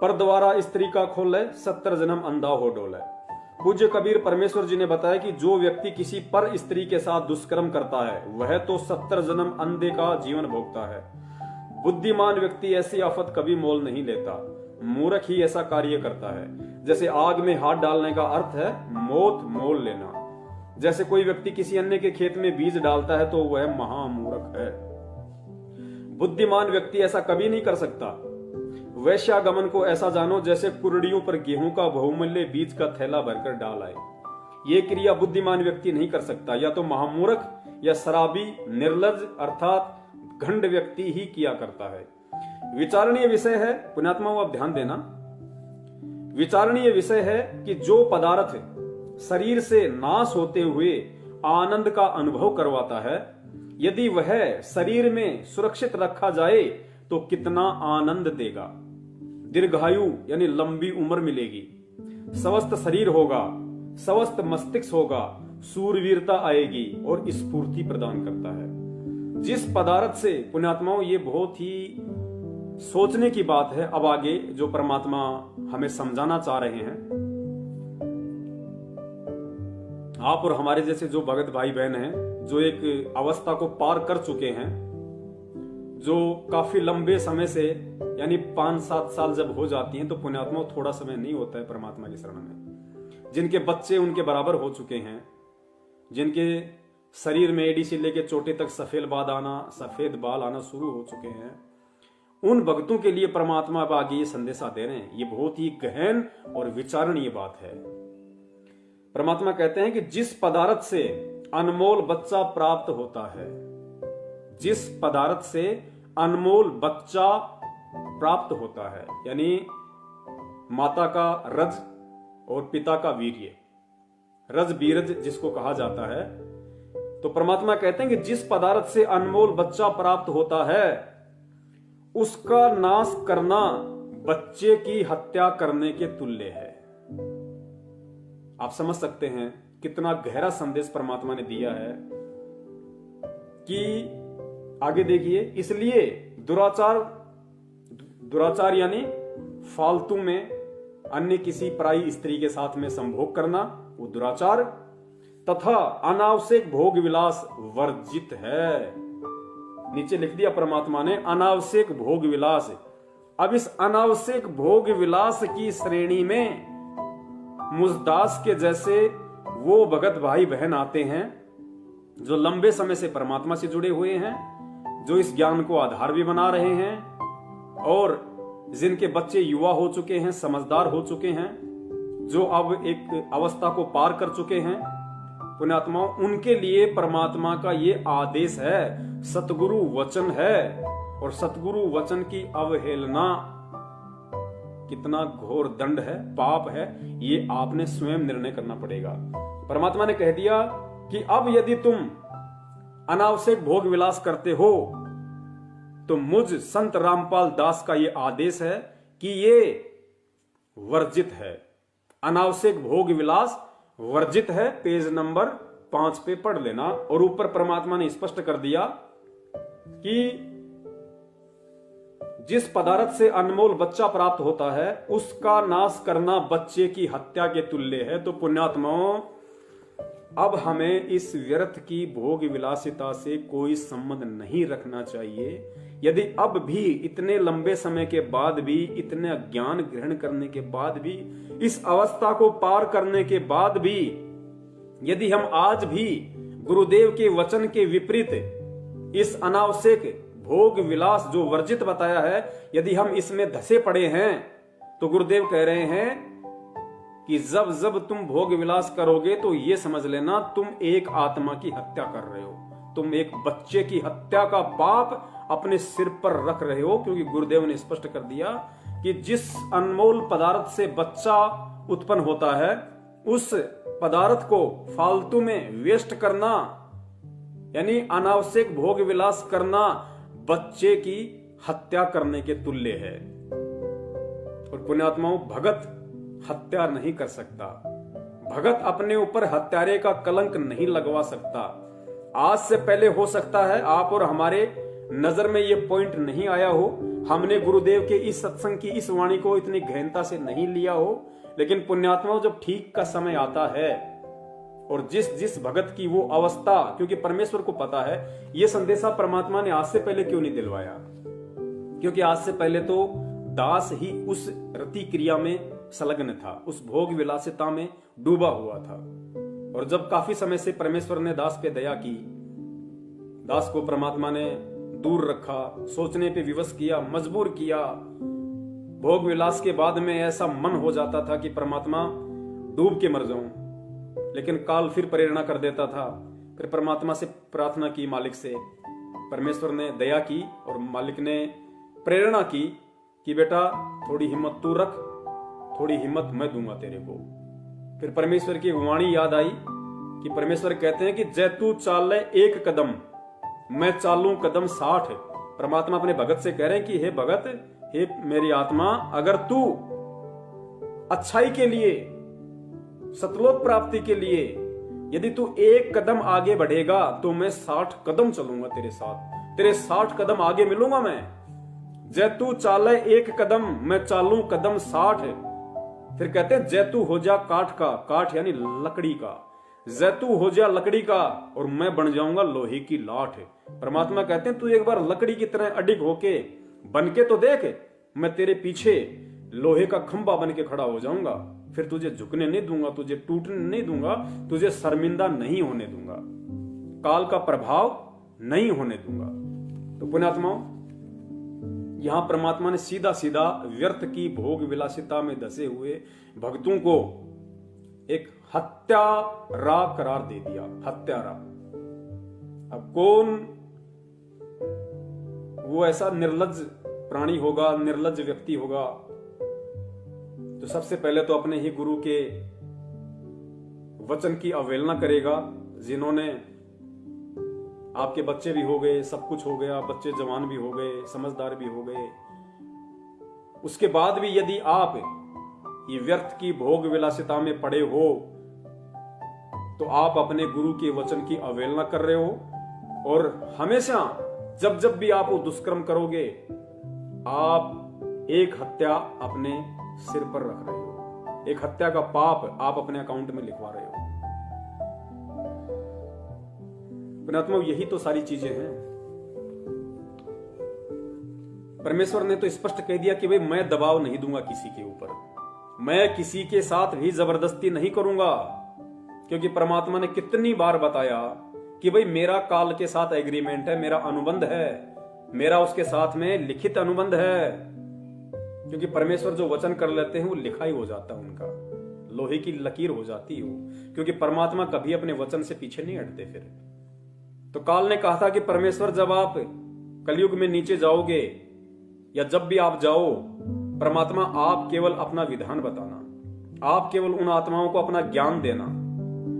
पर द्वारा स्त्री का खोले, 70 जन्म अंधा हो डोले। पूज्य कबीर परमेश्वर जी ने बताया कि जो व्यक्ति किसी पर स्त्री के साथ दुष्कर्म करता है वह तो 70 जन्म अंधे का जीवन भोगता है। बुद्धिमान व्यक्ति ऐसी आफत कभी मोल नहीं लेता, मूर्ख ही ऐसा कार्य करता है। जैसे आग में हाथ डालने का अर्थ है मौत मोल लेना। जैसे कोई व्यक्ति किसी अन्य के खेत में बीज डालता है तो वह महामूर्ख है। बुद्धिमान व्यक्ति ऐसा कभी नहीं कर सकता। वैश्यागमन को ऐसा जानो जैसे कुरड़ियों पर गेहूं का बहुमूल्य बीज का थैला भरकर डाल आए। ये क्रिया बुद्धिमान व्यक्ति नहीं कर सकता। या तो महामूर्ख या शराबी निर्लज अर्थात घंड व्यक्ति ही किया करता है। विचारणीय विषय है पुण्यात्माओं, आप ध्यान देना, विचारणीय विषय है कि जो पदार्थ शरीर से नाश होते हुए आनंद का अनुभव करवाता है, यदि वह शरीर में सुरक्षित रखा जाए तो कितना आनंद देगा। दीर्घायु यानी लंबी उम्र मिलेगी, स्वस्थ शरीर होगा, स्वस्थ मस्तिष्क होगा, सूरवीरता आएगी और स्फूर्ति प्रदान करता है। जिस पदार्थ से पुण्यात्माओं, ये बहुत ही सोचने की बात है। अब आगे जो परमात्मा हमें समझाना चाह रहे हैं, आप और हमारे जैसे जो भगत भाई बहन हैं, जो एक अवस्था को पार कर चुके हैं, जो काफी लंबे समय से यानी 5-7 साल जब हो जाती हैं तो पुण्यात्मा थोड़ा समय नहीं होता है परमात्मा की शरण में। जिनके बच्चे उनके बराबर हो चुके हैं, जिनके शरीर में एड़ी से लेके चोटे तक सफेद बाल आना शुरू हो चुके हैं, उन भक्तों के लिए परमात्मा अब आगे ये संदेशा दे रहे हैं। ये बहुत ही गहन और विचारणीय बात है। परमात्मा कहते हैं कि जिस पदार्थ से अनमोल बच्चा प्राप्त होता है, जिस पदार्थ से अनमोल बच्चा प्राप्त होता है, यानी माता का रज और पिता का वीर्य, रज बीरज जिसको कहा जाता है, तो परमात्मा कहते हैं कि जिस पदार्थ से अनमोल बच्चा प्राप्त होता है उसका नाश करना बच्चे की हत्या करने के तुल्य है। आप समझ सकते हैं कितना गहरा संदेश परमात्मा ने दिया है कि आगे देखिए, इसलिए दुराचार यानी फालतू में अन्य किसी पराई स्त्री के साथ में संभोग करना, वो दुराचार। तथा अनावश्यक भोग विलास वर्जित है। नीचे लिख दिया परमात्मा ने अनावश्यक भोग विलास। अब इस अनावश्यक भोग विलास की श्रेणी में मुझदास के जैसे वो भगत भाई बहन आते हैं जो लंबे समय से परमात्मा से जुड़े हुए हैं, जो इस ज्ञान को आधार भी बना रहे हैं और जिनके बच्चे युवा हो चुके हैं, समझदार हो चुके हैं, जो अब एक अवस्था को पार कर चुके हैं पुण्यात्माओं, उनके लिए परमात्मा का ये आदेश है, सतगुरु वचन है। और सतगुरु वचन की अवहेलना कितना घोर दंड है, पाप है, ये आपने स्वयं निर्णय करना पड़ेगा। परमात्मा ने कह दिया कि अब यदि तुम अनावश्यक भोग विलास करते हो तो मुझ संत रामपाल दास का यह आदेश है कि ये वर्जित है। अनावश्यक भोग विलास वर्जित है। पेज नंबर 5 पे पढ़ लेना। और ऊपर परमात्मा ने स्पष्ट कर दिया कि जिस पदार्थ से अनमोल बच्चा प्राप्त होता है उसका नाश करना बच्चे की हत्या के तुल्य है। तो पुण्यात्माओं, अब हमें इस व्यर्थ की भोग विलासिता से कोई संबंध नहीं रखना चाहिए। यदि अब भी इतने लंबे समय के बाद भी, इतने ज्ञान ग्रहण करने के बाद भी, इस अवस्था को पार करने के बाद भी, यदि हम आज भी गुरुदेव के वचन के विपरीत इस अनावश्यक भोग विलास जो वर्जित बताया है, यदि हम इसमें धसे पड़े हैं, तो गुरुदेव कह रहे हैं कि जब जब तुम भोग विलास करोगे तो ये समझ लेना तुम एक आत्मा की हत्या कर रहे हो, तुम एक बच्चे की हत्या का पाप अपने सिर पर रख रहे हो। क्योंकि गुरुदेव ने स्पष्ट कर दिया कि जिस अनमोल पदार्थ से बच्चा उत्पन्न होता है, उस पदार्थ को फालतू में वेस्ट करना, यानी अनावश्यक भोग विलास करना, बच्चे की हत्या करने के तुल्य है। और पुण्यात्माओं, भगत हत्या नहीं कर सकता। भगत अपने ऊपर हत्यारे का कलंक नहीं लगवा सकता। आज से पहले हो सकता है आप और हमारे नजर में ये पॉइंट नहीं आया हो, हमने गुरुदेव के इस सत्संग की इस वाणी को इतनी गहनता से नहीं लिया हो, लेकिन पुण्यात्माओं, जब ठीक का समय आता है और जिस भगत की वो अवस्था, क्योंकि परमेश्वर को पता है ये संदेशा परमात्मा ने आज से पहले क्यों नहीं दिलवाया, क्योंकि आज से पहले तो दास ही उस रति क्रिया में संलग्न था, उस भोग विलासिता में डूबा हुआ था। और जब काफी समय से परमेश्वर ने दास पे दया की, दास को परमात्मा ने दूर रखा, सोचने पे विवश किया, मजबूर किया, भोग विलास के बाद में ऐसा मन हो जाता था कि परमात्मा डूब के मर जाऊं, लेकिन काल फिर प्रेरणा कर देता था। फिर परमात्मा से प्रार्थना की, मालिक से, परमेश्वर ने दया की और मालिक ने प्रेरणा की कि बेटा थोड़ी हिम्मत तू रख, थोड़ी हिम्मत मैं दूंगा तेरे को। फिर परमेश्वर की वाणी याद आई कि परमेश्वर कहते हैं कि जै तू चाल एक कदम मैं चालूं कदम 60। परमात्मा अपने भगत से कह रहे हैं कि हे भगत, हे मेरी आत्मा, अगर तू अच्छाई के लिए, सतलोक प्राप्ति के लिए यदि तू एक कदम आगे बढ़ेगा तो मैं 60 कदम चलूंगा तेरे साथ, तेरे 60 कदम आगे मिलूंगा मैं। जै तू चाले एक कदम मैं चालूं कदम 60। फिर कहते हैं जै तू हो जा काठ का, काठ यानी लकड़ी का, जै तू हो जा लकड़ी का और मैं बन जाऊंगा लोहे की लाठ। परमात्मा कहते हैं तू एक बार लकड़ी की तरह अडिग होके बन के तो देख, मैं तेरे पीछे लोहे का खंभा बन के खड़ा हो जाऊंगा। फिर तुझे झुकने नहीं दूंगा, तुझे टूटने नहीं दूंगा, तुझे शर्मिंदा नहीं होने दूंगा, काल का प्रभाव नहीं होने दूंगा। तो पुण्यात्माओं, यहां परमात्मा ने सीधा सीधा व्यर्थ की भोग विलासिता में धसे हुए भक्तों को एक हत्यारा करार दे दिया, हत्यारा। अब कौन वो ऐसा निर्लज्ज प्राणी होगा, निर्लज्ज व्यक्ति होगा, तो सबसे पहले तो अपने ही गुरु के वचन की अवहेलना करेगा। जिन्होंने, आपके बच्चे भी हो गए, सब कुछ हो गया, बच्चे जवान भी हो गए, समझदार भी हो गए, उसके बाद भी यदि आप ये व्यर्थ की भोग विलासिता में पड़े हो तो आप अपने गुरु के वचन की अवहेलना कर रहे हो। और हमेशा जब जब भी आप वो दुष्कर्म करोगे, आप एक हत्या अपने सिर पर रख रहे हो, एक हत्या का पाप आप अपने अकाउंट में लिखवा रहे हो। पुण्यात्मा यही तो सारी चीजें हैं। परमेश्वर ने तो स्पष्ट कह दिया कि भाई मैं दबाव नहीं दूंगा किसी के ऊपर, मैं किसी के साथ भी जबरदस्ती नहीं करूंगा, क्योंकि परमात्मा ने कितनी बार बताया कि भाई मेरा काल के साथ एग्रीमेंट है, मेरा अनुबंध है, मेरा उसके साथ में लिखित अनुबंध है। क्योंकि परमेश्वर जो वचन कर लेते हैं वो लिखा ही हो जाता है, उनका लोहे की लकीर हो जाती है वो, क्योंकि परमात्मा कभी अपने वचन से पीछे नहीं हटते। फिर तो काल ने कहा था कि परमेश्वर जब आप कलयुग में नीचे जाओगे या जब भी आप जाओ, परमात्मा आप केवल अपना विधान बताना, आप केवल उन आत्माओं को अपना ज्ञान देना,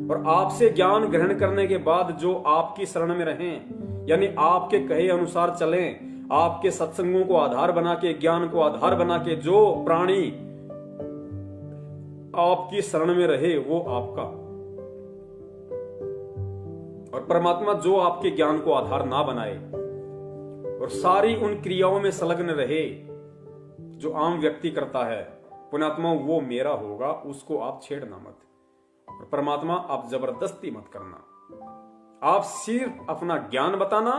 और आपसे ज्ञान ग्रहण करने के बाद जो आपकी शरण में रहें, यानी आपके कहे अनुसार चलें, आपके सत्संगों को आधार बना के, ज्ञान को आधार बना के जो प्राणी आपकी शरण में रहे वो आपका, और परमात्मा जो आपके ज्ञान को आधार ना बनाए और सारी उन क्रियाओं में संलग्न रहे जो आम व्यक्ति करता है, पुण्यात्मा वो मेरा होगा, उसको आप छेड़ना मत। और परमात्मा आप जबरदस्ती मत करना, आप सिर्फ अपना ज्ञान बताना,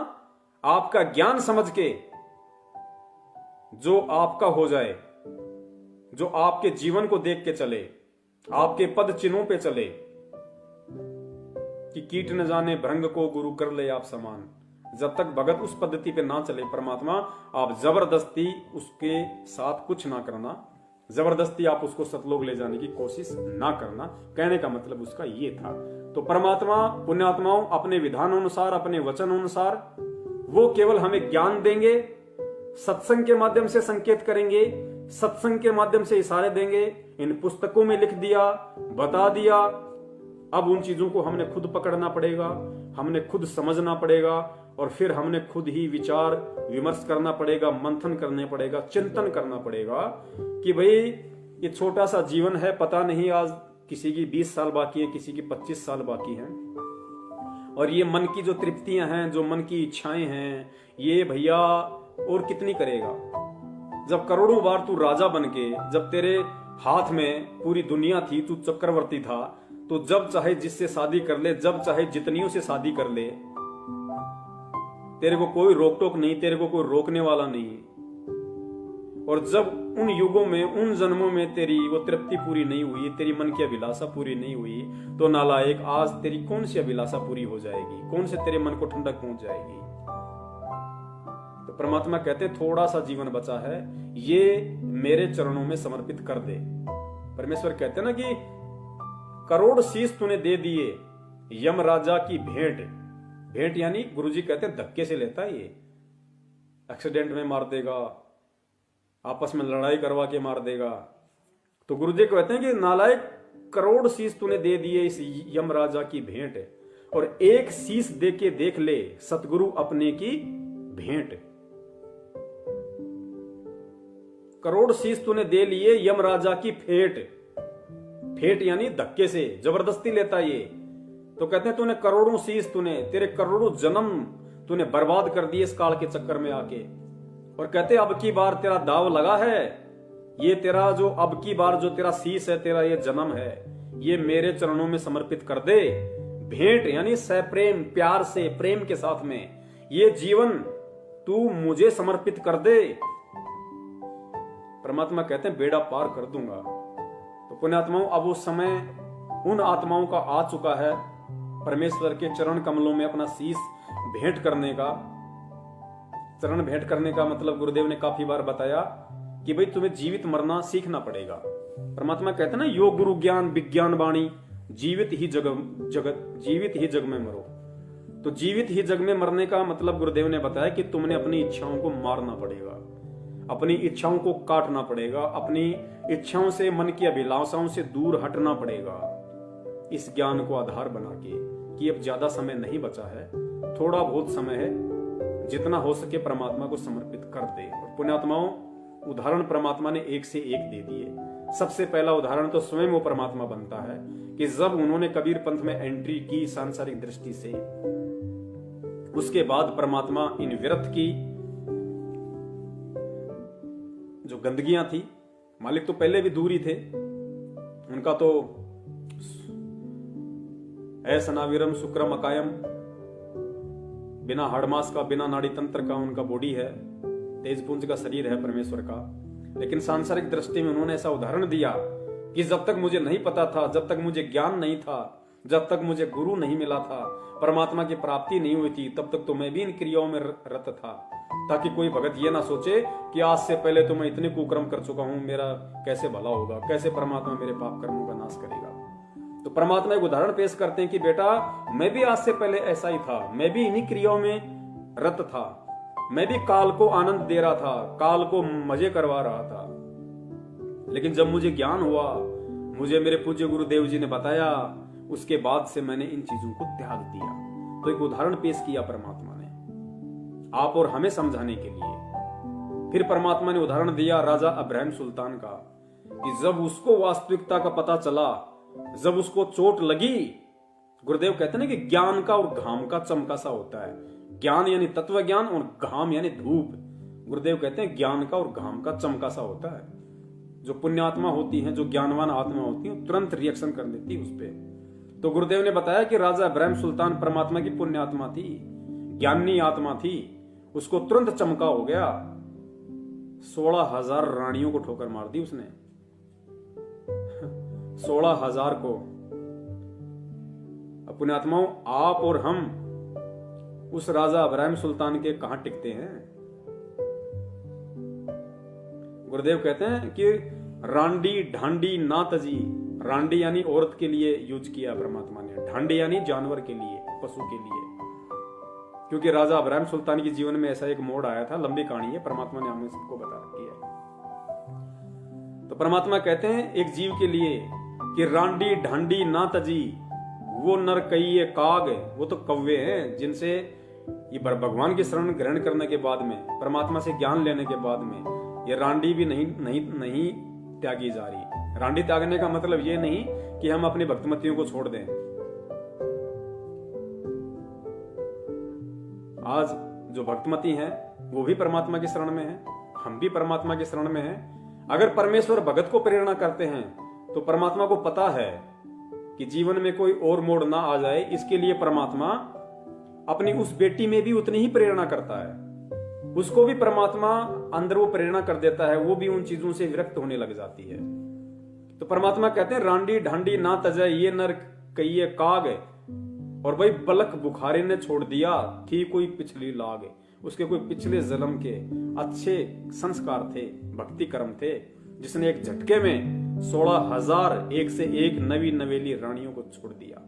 आपका ज्ञान समझ के जो आपका हो जाए, जो आपके जीवन को देख के चले, आपके पद चिन्हों पे चले, कि कीट न जाने भृंग को गुरु कर ले आप समान। जब तक भगत उस पद्धति पे ना चले परमात्मा, आप जबरदस्ती उसके साथ कुछ ना करना, जबरदस्ती आप उसको सतलोक ले जाने की कोशिश ना करना। कहने का मतलब उसका ये था। तो परमात्मा पुण्यात्माओं अपने विधान अनुसार, अपने वचन अनुसार वो केवल हमें ज्ञान देंगे, सत्संग के माध्यम से संकेत करेंगे, सत्संग के माध्यम से इशारे देंगे। इन पुस्तकों में लिख दिया, बता दिया, अब उन चीजों को हमने खुद पकड़ना पड़ेगा, हमने खुद समझना पड़ेगा, और फिर हमने खुद ही विचार विमर्श करना पड़ेगा, मंथन करने पड़ेगा, चिंतन करना पड़ेगा कि भाई ये छोटा सा जीवन है, पता नहीं आज किसी की 20 साल बाकी है, किसी की 25 साल बाकी है, और ये मन की जो तृप्तियां हैं, जो मन की इच्छाएं हैं, ये भैया और कितनी करेगा। जब करोड़ों बार तू राजा बन के, जब तेरे हाथ में पूरी दुनिया थी, तू चक्रवर्ती था, तो जब चाहे जिससे शादी कर ले, जब चाहे जितनियों से शादी कर ले, तेरे को कोई रोक टोक नहीं, तेरे को कोई रोकने वाला नहीं। और जब उन युगों में, उन जन्मों में तेरी वो तृप्ति पूरी नहीं हुई, तेरी मन की अभिलाषा पूरी नहीं हुई, तो नालायक आज तेरी कौन सी अभिलाषा पूरी हो जाएगी, कौन से तेरे मन को ठंडक पहुंच जाएगी। तो परमात्मा कहते थोड़ा सा जीवन बचा है, ये मेरे चरणों में समर्पित कर दे। परमेश्वर कहते ना कि करोड़ शीश तूने दे दिए, यम राजा की भेंट। भेंट यानी गुरुजी कहते हैं धक्के से लेता है, ये एक्सीडेंट में मार देगा, आपस में लड़ाई करवा के मार देगा। तो गुरुजी कहते हैं कि नालायक करोड़ शीश तूने दे दिए इस यम राजा की भेंट, और एक शीश दे के देख ले सतगुरु अपने की भेंट। करोड़ शीश तूने दे लिए यम राजा की फेंट। फेंट यानी धक्के से, जबरदस्ती लेता ये। तो कहते हैं तूने करोड़ों शीश, तूने तेरे करोड़ों जन्म तूने बर्बाद कर दिए इस काल के चक्कर में आके। और कहते अब की बार तेरा दाव लगा है, ये तेरा जो अब की बार जो तेरा शीश है, तेरा ये जन्म है, ये मेरे चरणों में समर्पित कर दे। भेंट यानी सप्रेम, प्यार से, प्रेम के साथ में ये जीवन तू मुझे समर्पित कर दे। परमात्मा कहते हैं बेड़ा पार कर दूंगा। तो पुण्यात्माओं अब वो समय उन आत्माओं का आ चुका है परमेश्वर के चरण कमलों में अपना शीश भेंट करने का। चरण भेंट करने का मतलब गुरुदेव ने काफी बार बताया कि भाई तुम्हें जीवित मरना सीखना पड़ेगा। परमात्मा कहते हैं ना, योग गुरु ज्ञान विज्ञान वाणी, जीवित ही जग में मरो। तो जीवित ही जग में मरने का मतलब गुरुदेव ने बताया कि तुमने अपनी इच्छाओं को मारना पड़ेगा, अपनी इच्छाओं को काटना पड़ेगा, अपनी इच्छाओं से, मन की अभिलाषाओं से दूर हटना पड़ेगा, इस ज्ञान को आधार बना के कि अब ज्यादा समय नहीं बचा है, थोड़ा बहुत समय है, जितना हो सके परमात्मा को समर्पित कर दे। और पुण्यात्माओं उदाहरण परमात्मा ने एक से एक दे दिए। सबसे पहला उदाहरण तो स्वयं वो परमात्मा बनता है कि जब उन्होंने कबीर पंथ में एंट्री की सांसारिक दृष्टि से, उसके बाद परमात्मा इन व्यर्थ की जो गंदगियां थी, मालिक तो पहले भी दूर ही थे, उनका तो सनाविरम शुक्रम अकायम, बिना हाड़मास का, बिना नाड़ी तंत्र का उनका बॉडी है, तेज पुंज का शरीर है परमेश्वर का। लेकिन सांसारिक दृष्टि में उन्होंने ऐसा उदाहरण दिया कि जब तक मुझे नहीं पता था, जब तक मुझे ज्ञान नहीं था, जब तक मुझे गुरु नहीं मिला था, परमात्मा की प्राप्ति नहीं हुई थी, तब तक तो मैं भी इन क्रियाओं में रत था, ताकि कोई भगत ये ना सोचे कि आज से पहले तो मैं इतने कुकर्म कर चुका हूं, मेरा कैसे भला होगा, कैसे परमात्मा मेरे पाप कर्मों का नाश करेगा। तो परमात्मा एक उदाहरण पेश करते हैं कि बेटा, मैं भी आज से पहले ऐसा ही था, मैं भी इन्हीं क्रियाओं में रत था, मैं भी काल को आनंद दे रहा था, काल को मजे करवा रहा था। लेकिन जब मुझे ज्ञान हुआ, मुझे मेरे पूज्य गुरुदेव जी ने बताया, उसके बाद से मैंने इन चीजों को त्याग दिया। तो एक उदाहरण पेश किया परमात्मा ने आप और हमें समझाने के लिए। फिर परमात्मा ने उदाहरण दिया राजा अब्राहम सुल्तान का, कि जब उसको वास्तविकता का पता चला, जब उसको चोट लगी, गुरुदेव कहते हैं कि ज्ञान का और घाम का चमका सा होता है। ज्ञान यानी तत्व ज्ञान और घाम यानी धूप। गुरुदेव कहते हैं ज्ञान का और घाम का चमका सा होता है। जो पुण्यात्मा होती हैं, जो ज्ञानवान आत्मा होती है, तुरंत रिएक्शन कर देती है उस पर। तो गुरुदेव ने बताया कि राजा अब्राहम सुल्तान परमात्मा की पुण्यात्मा थी, ज्ञानी आत्मा थी, उसको तुरंत चमका हो गया। 16,000 रानियों को ठोकर मार दी उसने, 16,000 को। पुण्यात्माओं, आप और हम उस राजा अब्राहम सुल्तान के कहां टिकते हैं? गुरुदेव कहते हैं कि रांडी ढांडी ना तजी। रांडी यानी औरत के लिए यूज किया परमात्मा ने, ढांडी यानी जानवर के लिए, पशु के लिए। क्योंकि राजा अब्राहम सुल्तान के जीवन में ऐसा एक मोड़ आया था, लंबी कहानी है, परमात्मा ने हमें सबको बता रखी है। तो परमात्मा कहते हैं एक जीव के लिए कि रांडी ढांडी ना तजी, वो नर कई काग, वो तो कौवे हैं जिनसे ये भगवान की शरण ग्रहण करने के बाद में, परमात्मा से ज्ञान लेने के बाद में, ये रांडी भी नहीं त्यागी जा रही। रांडी त्यागने का मतलब ये नहीं कि हम अपनी भक्तिमतियों को छोड़ दें। आज जो भक्तिमती हैं वो भी परमात्मा की शरण में हैं, हम भी परमात्मा की शरण में हैं। अगर परमेश्वर भगत को प्रेरणा करते हैं तो परमात्मा को पता है कि जीवन में कोई और मोड़ ना आ जाए, इसके लिए परमात्मा अपनी उस बेटी में भी उतनी ही प्रेरणा करता है। उसको भी परमात्मा अंदर वो प्रेरणा कर देता है, वो भी उन चीजों से विरक्त होने लग जाती है। तो परमात्मा कहते हैं रांडी ढांडी ना तजय, ये नर कहिए काग। और भाई बलक बुखारे ने छोड़ दिया, थी कोई पिछली लाग, उसके कोई पिछले जन्म के अच्छे संस्कार थे, भक्ति कर्म थे, जिसने एक झटके में 16,000 एक से एक नवी नवेली रानियों को छोड़ दिया।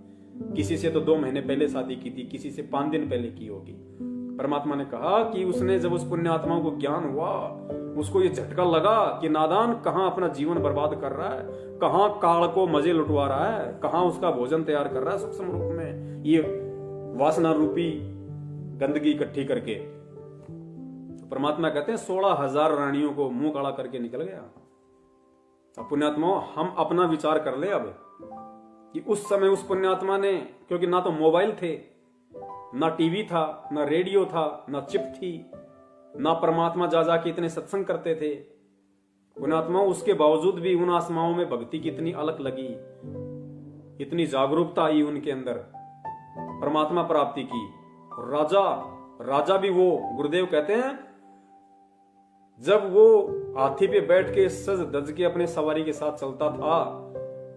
किसी से तो 2 महीने पहले शादी की थी, किसी से 5 दिन पहले की होगी। परमात्मा ने कहा कि उसने जब उस पुण्य आत्माओं को ज्ञान हुआ, उसको ये झटका लगा कि नादान कहां अपना जीवन बर्बाद कर रहा है, कहां काल को मजे लुटवा रहा है, कहां उसका भोजन तैयार कर रहा है सूक्ष्म रूप में, ये वासना रूपी गंदगी इकट्ठी करके। तो परमात्मा कहते हैं 16,000 रानियों को मुंह काला करके निकल गया। अब पुण्यात्माओं, हम अपना विचार कर ले अब कि उस समय उस पुण्यात्मा ने, क्योंकि ना तो मोबाइल थे, ना टीवी था, ना रेडियो था, ना चिप थी, ना परमात्मा जा के इतने सत्संग करते थे। पुण्यात्मा, उसके बावजूद भी उन आत्माओं में भक्ति की इतनी अलख लगी, इतनी जागरूकता आई उनके अंदर परमात्मा प्राप्ति की। राजा भी वो, गुरुदेव कहते हैं जब वो हाथी पे बैठ के सज धज के अपने सवारी के साथ चलता था,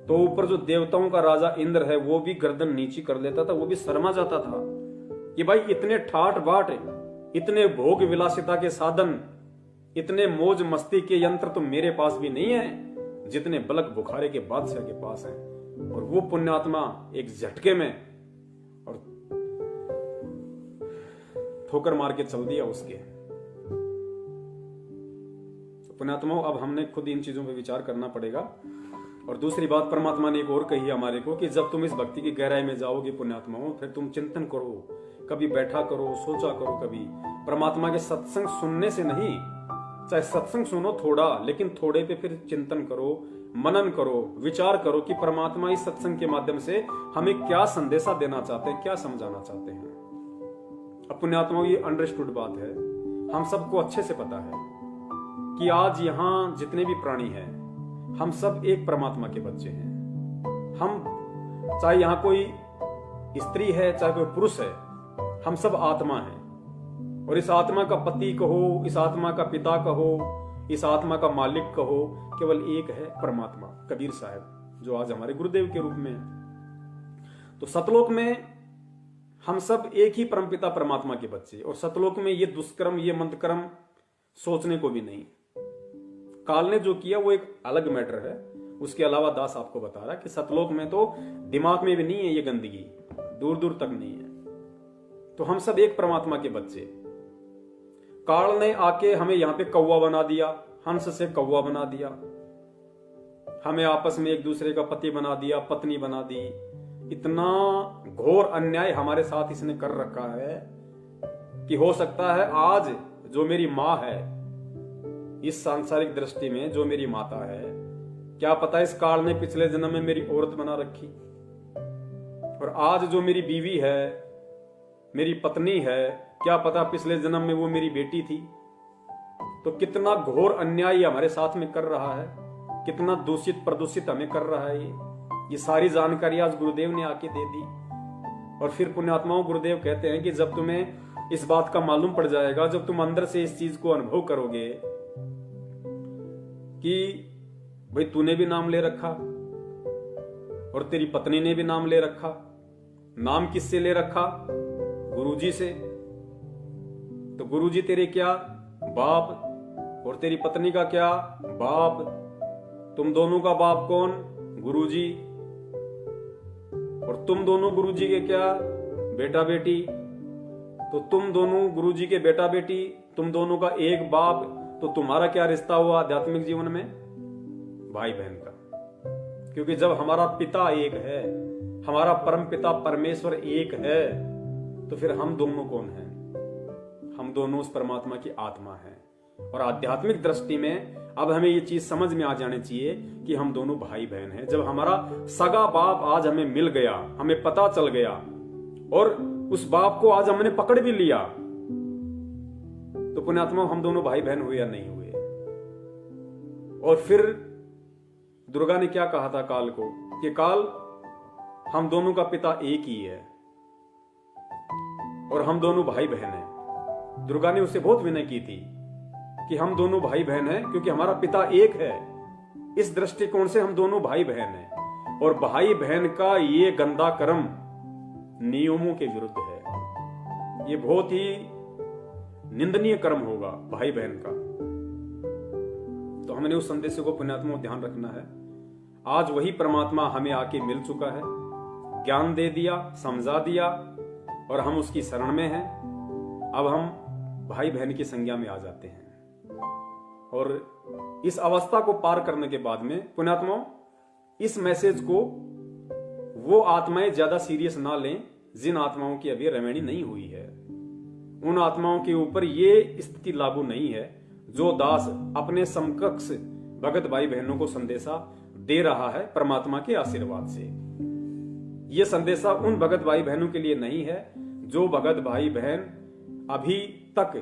तो ऊपर जो देवताओं का राजा इंद्र है वो भी गर्दन नीची कर लेता था, वो भी शर्मा जाता था कि भाई इतने ठाट बाट, इतने भोग विलासिता के साधन, इतने मौज मस्ती के यंत्र तो मेरे पास भी नहीं है जितने बलक बुखारे के बादशाह के पास है। और वो पुण्यात्मा एक झटके में और ठोकर मार के चल दिया उसके। तो पुण्यात्मा, अब हमने खुद इन चीजों पे विचार करना पड़ेगा। और दूसरी बात परमात्मा ने एक और कही हमारे को कि जब तुम इस भक्ति की गहराई में जाओगे पुण्यात्माओं, फिर तुम चिंतन करो, कभी बैठा करो, सोचा करो, कभी परमात्मा के सत्संग सुनने से नहीं, चाहे सत्संग सुनो थोड़ा, लेकिन थोड़े पे फिर चिंतन करो, मनन करो, विचार करो कि परमात्मा इस सत्संग के माध्यम से हमें क्या संदेशा देना चाहते हैं, क्या समझाना चाहते हैं। अब पुण्यात्माओं, ये अंडरस्टूड बात है, हम सबको अच्छे से पता है कि आज यहां जितने भी प्राणी हैं, हम सब एक परमात्मा के बच्चे हैं। हम चाहे यहां कोई स्त्री है, चाहे कोई पुरुष है, हम सब आत्मा हैं, और इस आत्मा का पति कहो, इस आत्मा का पिता कहो, इस आत्मा का मालिक कहो, केवल एक है परमात्मा, कबीर साहब, जो आज हमारे गुरुदेव के रूप में है। तो सतलोक में हम सब एक ही परमपिता परमात्मा के बच्चे, और सतलोक में ये दुष्कर्म, ये मंदकर्म सोचने को भी नहीं। काल ने जो किया वो एक अलग मैटर है, उसके अलावा दास आपको बता रहा है कि सतलोक में तो दिमाग में भी नहीं है ये गंदगी, दूर दूर तक नहीं है। तो हम सब एक परमात्मा के बच्चे। काल ने आके हमें यहां पे कौवा बना दिया, हंस से कौवा बना दिया, हमें आपस में एक दूसरे का पति बना दिया, पत्नी बना दी। इतना घोर अन्याय हमारे साथ इसने कर रखा है कि हो सकता है आज जो मेरी मां है, इस सांसारिक दृष्टि में जो मेरी माता है, क्या पता इस काल ने पिछले जन्म में मेरी औरत बना रखी, और आज जो मेरी बीवी है, मेरी पत्नी है, क्या पता पिछले जन्म में वो मेरी बेटी थी। तो कितना घोर अन्याय हमारे साथ में कर रहा है, कितना दूषित प्रदूषित हमें कर रहा है। ये सारी जानकारी आज गुरुदेव ने आके दे दी। और फिर पुण्यात्माओं, गुरुदेव कहते हैं कि जब तुम्हें इस बात का मालूम पड़ जाएगा, जब तुम अंदर से इस चीज को अनुभव करोगे कि भाई तूने भी नाम ले रखा और तेरी पत्नी ने भी नाम ले रखा। नाम किससे ले रखा? गुरुजी से। तो गुरुजी तेरे क्या? बाप। और तेरी पत्नी का क्या? बाप। तुम दोनों का बाप कौन? गुरुजी। और तुम दोनों गुरुजी के क्या? बेटा बेटी। तो तुम दोनों गुरुजी के बेटा बेटी, तुम दोनों का एक बाप। तो तुम्हारा क्या रिश्ता हुआ आध्यात्मिक जीवन में? भाई बहन का। क्योंकि जब हमारा पिता एक है, हमारा परम पिता परमेश्वर एक है, तो फिर हम दोनों कौन हैं? हम दोनों उस परमात्मा की आत्मा हैं। और आध्यात्मिक दृष्टि में अब हमें ये चीज समझ में आ जानी चाहिए कि हम दोनों भाई बहन हैं। जब हमारा सगा बाप आज हमें मिल गया, हमें पता चल गया, और उस बाप को आज हमने पकड़ भी लिया, तो पुण्यात्मा हम दोनों भाई बहन हुए या नहीं हुए? और फिर दुर्गा ने क्या कहा था काल को कि काल, हम दोनों का पिता एक ही है और हम दोनों भाई बहन हैं। दुर्गा ने उससे बहुत विनय की थी कि हम दोनों भाई बहन हैं क्योंकि हमारा पिता एक है। इस दृष्टिकोण से हम दोनों भाई बहन हैं। और भाई बहन का ये गंदा कर्म नियमों के विरुद्ध है। ये बहुत ही निंदनीय कर्म होगा भाई बहन का। तो हमने उस संदेश को पुण्यात्मा ध्यान रखना है। आज वही परमात्मा हमें आके मिल चुका है, ज्ञान दे दिया, समझा दिया, और हम उसकी शरण में हैं। अब हम भाई बहन की संज्ञा में आ जाते हैं। और इस अवस्था को पार करने के बाद में पुण्यात्माओं, इस मैसेज को वो आत्माएं ज्यादा सीरियस ना लें जिन आत्माओं की अभी रमैणी नहीं हुई है। उन आत्माओं के ऊपर ये स्थिति लागू नहीं है जो दास अपने समकक्ष भगत भाई बहनों को संदेशा दे रहा है परमात्मा के आशीर्वाद से। ये संदेशा उन भगत भाई बहनों के लिए नहीं है जो भगत भाई बहन अभी तक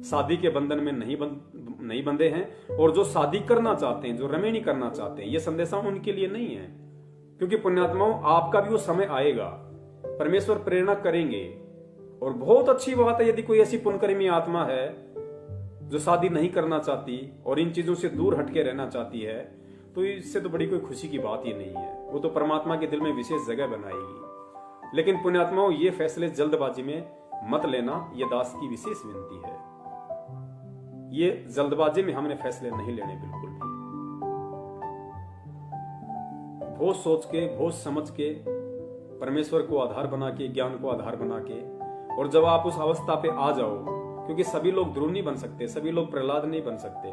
शादी के बंधन में नहीं बंधे हैं और जो शादी करना चाहते हैं, जो रमैणी करना चाहते हैं। ये संदेशा उनके लिए नहीं है, क्योंकि पुण्यात्माओं आपका भी वो समय आएगा, परमेश्वर प्रेरणा करेंगे। और बहुत अच्छी बात है यदि कोई ऐसी पुण्यकर्मी आत्मा है जो शादी नहीं करना चाहती और इन चीजों से दूर हटके रहना चाहती है, तो इससे तो बड़ी कोई खुशी की बात ही नहीं है। वो तो परमात्मा के दिल में विशेष जगह बनाएगी। लेकिन पुण्यात्माओं, ये फैसले जल्दबाजी में मत लेना, ये दास की विशेष विनती है। ये जल्दबाजी में हमने फैसले नहीं लेने बिल्कुल भी। बहुत सोच के, बहुत समझ के, परमेश्वर को आधार बना के, ज्ञान को आधार बना के, और जब आप उस अवस्था पे आ जाओ, क्योंकि सभी लोग ध्रुव नहीं बन सकते, सभी लोग प्रहलाद नहीं बन सकते,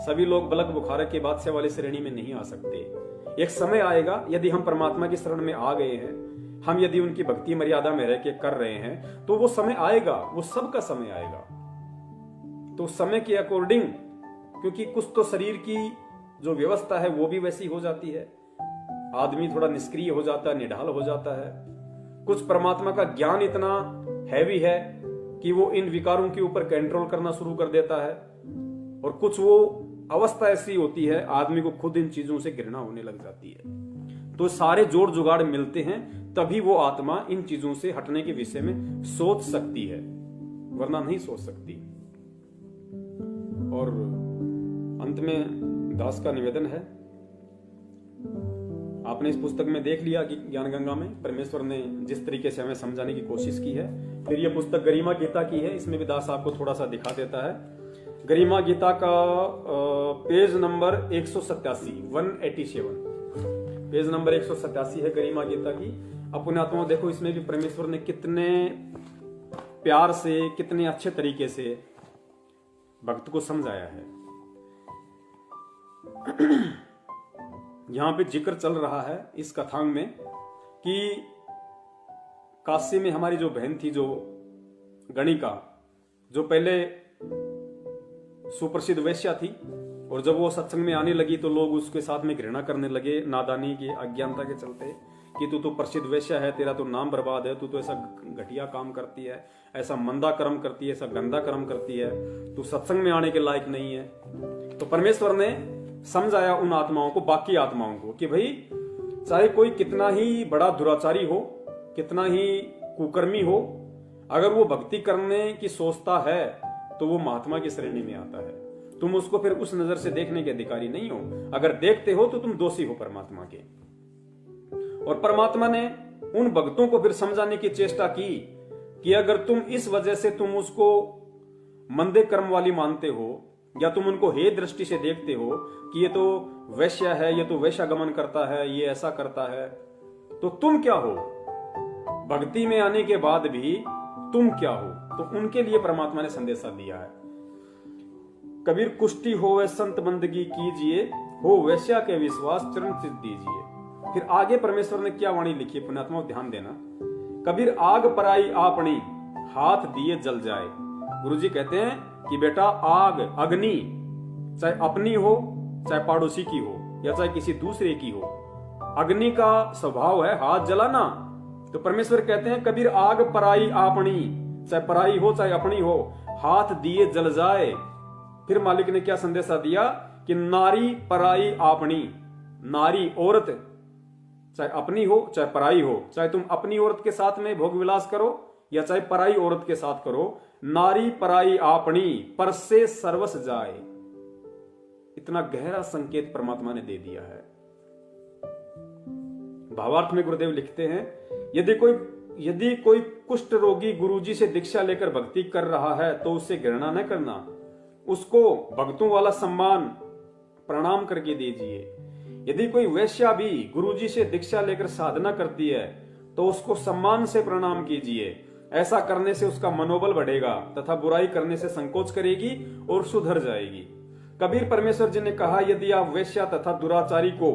सभी लोग बलक बुखार के बादशाह वाली श्रेणी में नहीं आ सकते। एक समय आएगा, यदि हम परमात्मा की शरण में आ गए हैं, हम यदि उनकी भक्ति मर्यादा में रह के कर रहे हैं, तो वो समय आएगा, वो सबका समय आएगा। तो समय के अकॉर्डिंग, क्योंकि कुछ तो शरीर की जो व्यवस्था है वो भी वैसी हो जाती है, आदमी थोड़ा निष्क्रिय हो जाता है, निढाल हो जाता है। कुछ परमात्मा का ज्ञान इतना हैवी है कि वो इन विकारों के ऊपर कंट्रोल करना शुरू कर देता है, और कुछ वो अवस्था ऐसी होती है आदमी को खुद इन चीजों से घृणा होने लग जाती है। तो सारे जोड़ जुगाड़ मिलते हैं तभी वो आत्मा इन चीजों से हटने के विषय में सोच सकती है, वरना नहीं सोच सकती। और अंत में दास का निवेदन है, आपने इस पुस्तक में देख लिया कि ज्ञान गंगा में परमेश्वर ने जिस तरीके से हमें समझाने की कोशिश की है। फिर यह पुस्तक गरिमा गीता की है, इसमें भी दास आपको थोड़ा सा दिखा देता है। गरिमा गीता का पेज नंबर 187 पेज नंबर 187 है गरिमा गीता की। अपने आत्मा देखो, इसमें भी परमेश्वर ने कितने प्यार से, कितने अच्छे तरीके से भक्त को समझाया है। यहां पे जिक्र चल रहा है इस कथांग में कि काशी में हमारी जो बहन थी, जो गणिका, जो पहले सुप्रसिद्ध वैश्या थी, और जब वो सत्संग में आने लगी तो लोग उसके साथ में घृणा करने लगे, नादानी की, अज्ञानता के चलते, कि तू तो प्रसिद्ध वैश्या है, तेरा तो नाम बर्बाद है, तू तो ऐसा घटिया काम करती है, ऐसा मंदा कर्म करती है, ऐसा गंदा कर्म करती है, तू सत्संग में आने के लायक नहीं है। तो परमेश्वर ने समझाया उन आत्माओं को, बाकी आत्माओं को, कि भाई चाहे कोई कितना ही बड़ा दुराचारी हो, कितना ही कुकर्मी हो, अगर वो भक्ति करने की सोचता है तो वो महात्मा की श्रेणी में आता है। तुम उसको फिर उस नजर से देखने के अधिकारी नहीं हो। अगर देखते हो तो तुम दोषी हो परमात्मा के। और परमात्मा ने उन भक्तों को फिर समझाने की चेष्टा की कि अगर तुम इस वजह से तुम उसको मंदे कर्म वाली मानते हो, या तुम उनको हे दृष्टि से देखते हो कि ये तो वैश्या है, ये तो वैश्यागमन करता है, ये ऐसा करता है, तो तुम क्या हो? भक्ति में आने के बाद भी तुम क्या हो? तो उनके लिए परमात्मा ने संदेशा दिया है। कबीर कुष्टी हो वै संत बंदगी कीजिए, हो वैश्या के विश्वास चरण चित दीजिए। फिर आगे परमेश्वर ने क्या वाणी लिखी है, पुण्यात्मा ध्यान देना। कबीर आग पराई आपनी, हाथ दिए जल जाए। गुरुजी कहते हैं कि बेटा आग, अग्नि, चाहे अपनी हो, चाहे पड़ोसी की हो, या चाहे किसी दूसरे की हो, अग्नि का स्वभाव है हाथ जलाना। तो परमेश्वर कहते हैं कबीर आग पराई आपनी, चाहे पराई हो चाहे अपनी हो, हाथ दिए जल जाए। फिर मालिक ने क्या संदेशा दिया कि नारी पराई आपनी, नारी औरत, चाहे अपनी हो चाहे पराई हो, चाहे तुम अपनी औरत के साथ में भोग विलास करो या चाहे पराई औरत के साथ करो, नारी पराई आपनी, पर से सर्वस जाए। इतना गहरा संकेत परमात्मा ने दे दिया है। भावार्थ में गुरुदेव लिखते हैं, यदि कोई कुष्ठ रोगी गुरुजी से दीक्षा लेकर भक्ति कर रहा है तो उससे घृणा न करना, उसको भक्तों वाला सम्मान प्रणाम करके दीजिए। यदि कोई वैश्या भी गुरुजी से दीक्षा लेकर साधना करती है तो उसको सम्मान से प्रणाम कीजिए। ऐसा करने से उसका मनोबल बढ़ेगा तथा बुराई करने से संकोच करेगी और सुधर जाएगी। कबीर परमेश्वर जी ने कहा, यदि आप वैश्या तथा दुराचारी को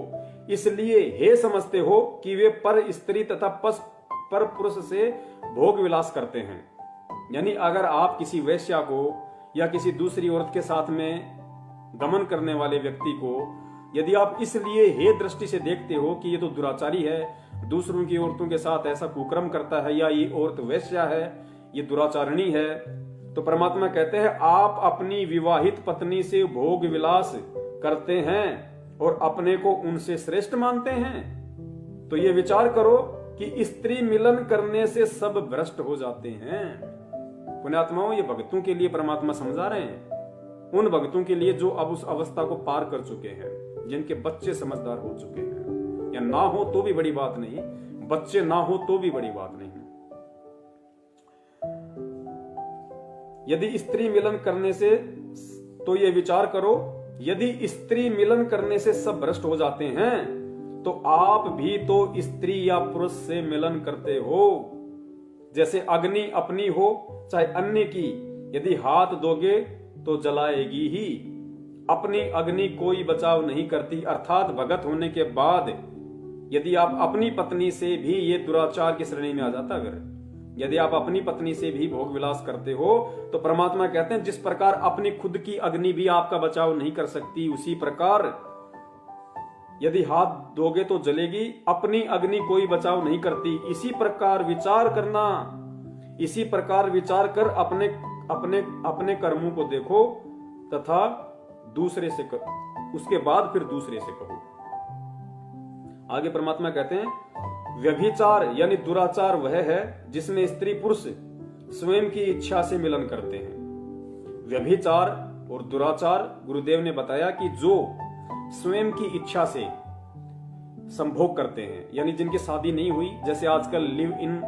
इसलिए हे समझते हो कि वे पर स्त्री तथा पर पुरुष से भोग विलास करते हैं, यानी अगर आप किसी वैश्या को या किसी दूसरी औरत के साथ में गमन करने वाले व्यक्ति को यदि आप इसलिए हे दृष्टि से देखते हो कि ये तो दुराचारी है, दूसरों की औरतों के साथ ऐसा कुकर्म करता है, या ये औरत वैश्या है, ये दुराचारणी है, तो परमात्मा कहते हैं आप अपनी विवाहित पत्नी से भोग विलास करते हैं और अपने को उनसे श्रेष्ठ मानते हैं। तो ये विचार करो कि स्त्री मिलन करने से सब भ्रष्ट हो जाते हैं। पुण्यात्माओं, ये भक्तों के लिए परमात्मा समझा रहे हैं, उन भक्तों के लिए जो अब उस अवस्था को पार कर चुके हैं, जिनके बच्चे समझदार हो चुके हैं, या ना हो तो भी बड़ी बात नहीं, बच्चे ना हो तो भी बड़ी बात नहीं। यदि स्त्री मिलन करने से, तो ये विचार करो, यदि स्त्री मिलन करने से सब भ्रष्ट हो जाते हैं तो आप भी तो स्त्री या पुरुष से मिलन करते हो। जैसे अग्नि अपनी हो चाहे अन्य की, यदि हाथ दोगे तो जलाएगी ही। अपनी अग्नि कोई बचाव नहीं करती, अर्थात भगत होने के बाद यदि आप अपनी पत्नी से भी, ये दुराचार की श्रेणी में आ जाता, अगर यदि आप अपनी पत्नी से भी भोग विलास करते हो तो परमात्मा कहते हैं जिस प्रकार अपनी खुद की अग्नि भी आपका बचाव नहीं कर सकती, उसी प्रकार यदि हाथ दोगे तो जलेगी, अपनी अग्नि कोई बचाव नहीं करती। इसी प्रकार विचार करना, इसी प्रकार विचार कर अपने अपने अपने कर्मों को देखो तथा दूसरे से कहो, उसके बाद फिर दूसरे से कहो। आगे परमात्मा कहते हैं व्यभिचार यानी दुराचार वह है जिसमें स्त्री पुरुष स्वयं की इच्छा से मिलन करते हैं। व्यभिचार और दुराचार गुरुदेव ने बताया कि जो स्वयं की इच्छा से संभोग करते हैं, यानी जिनकी शादी नहीं हुई, जैसे आजकल लिव इन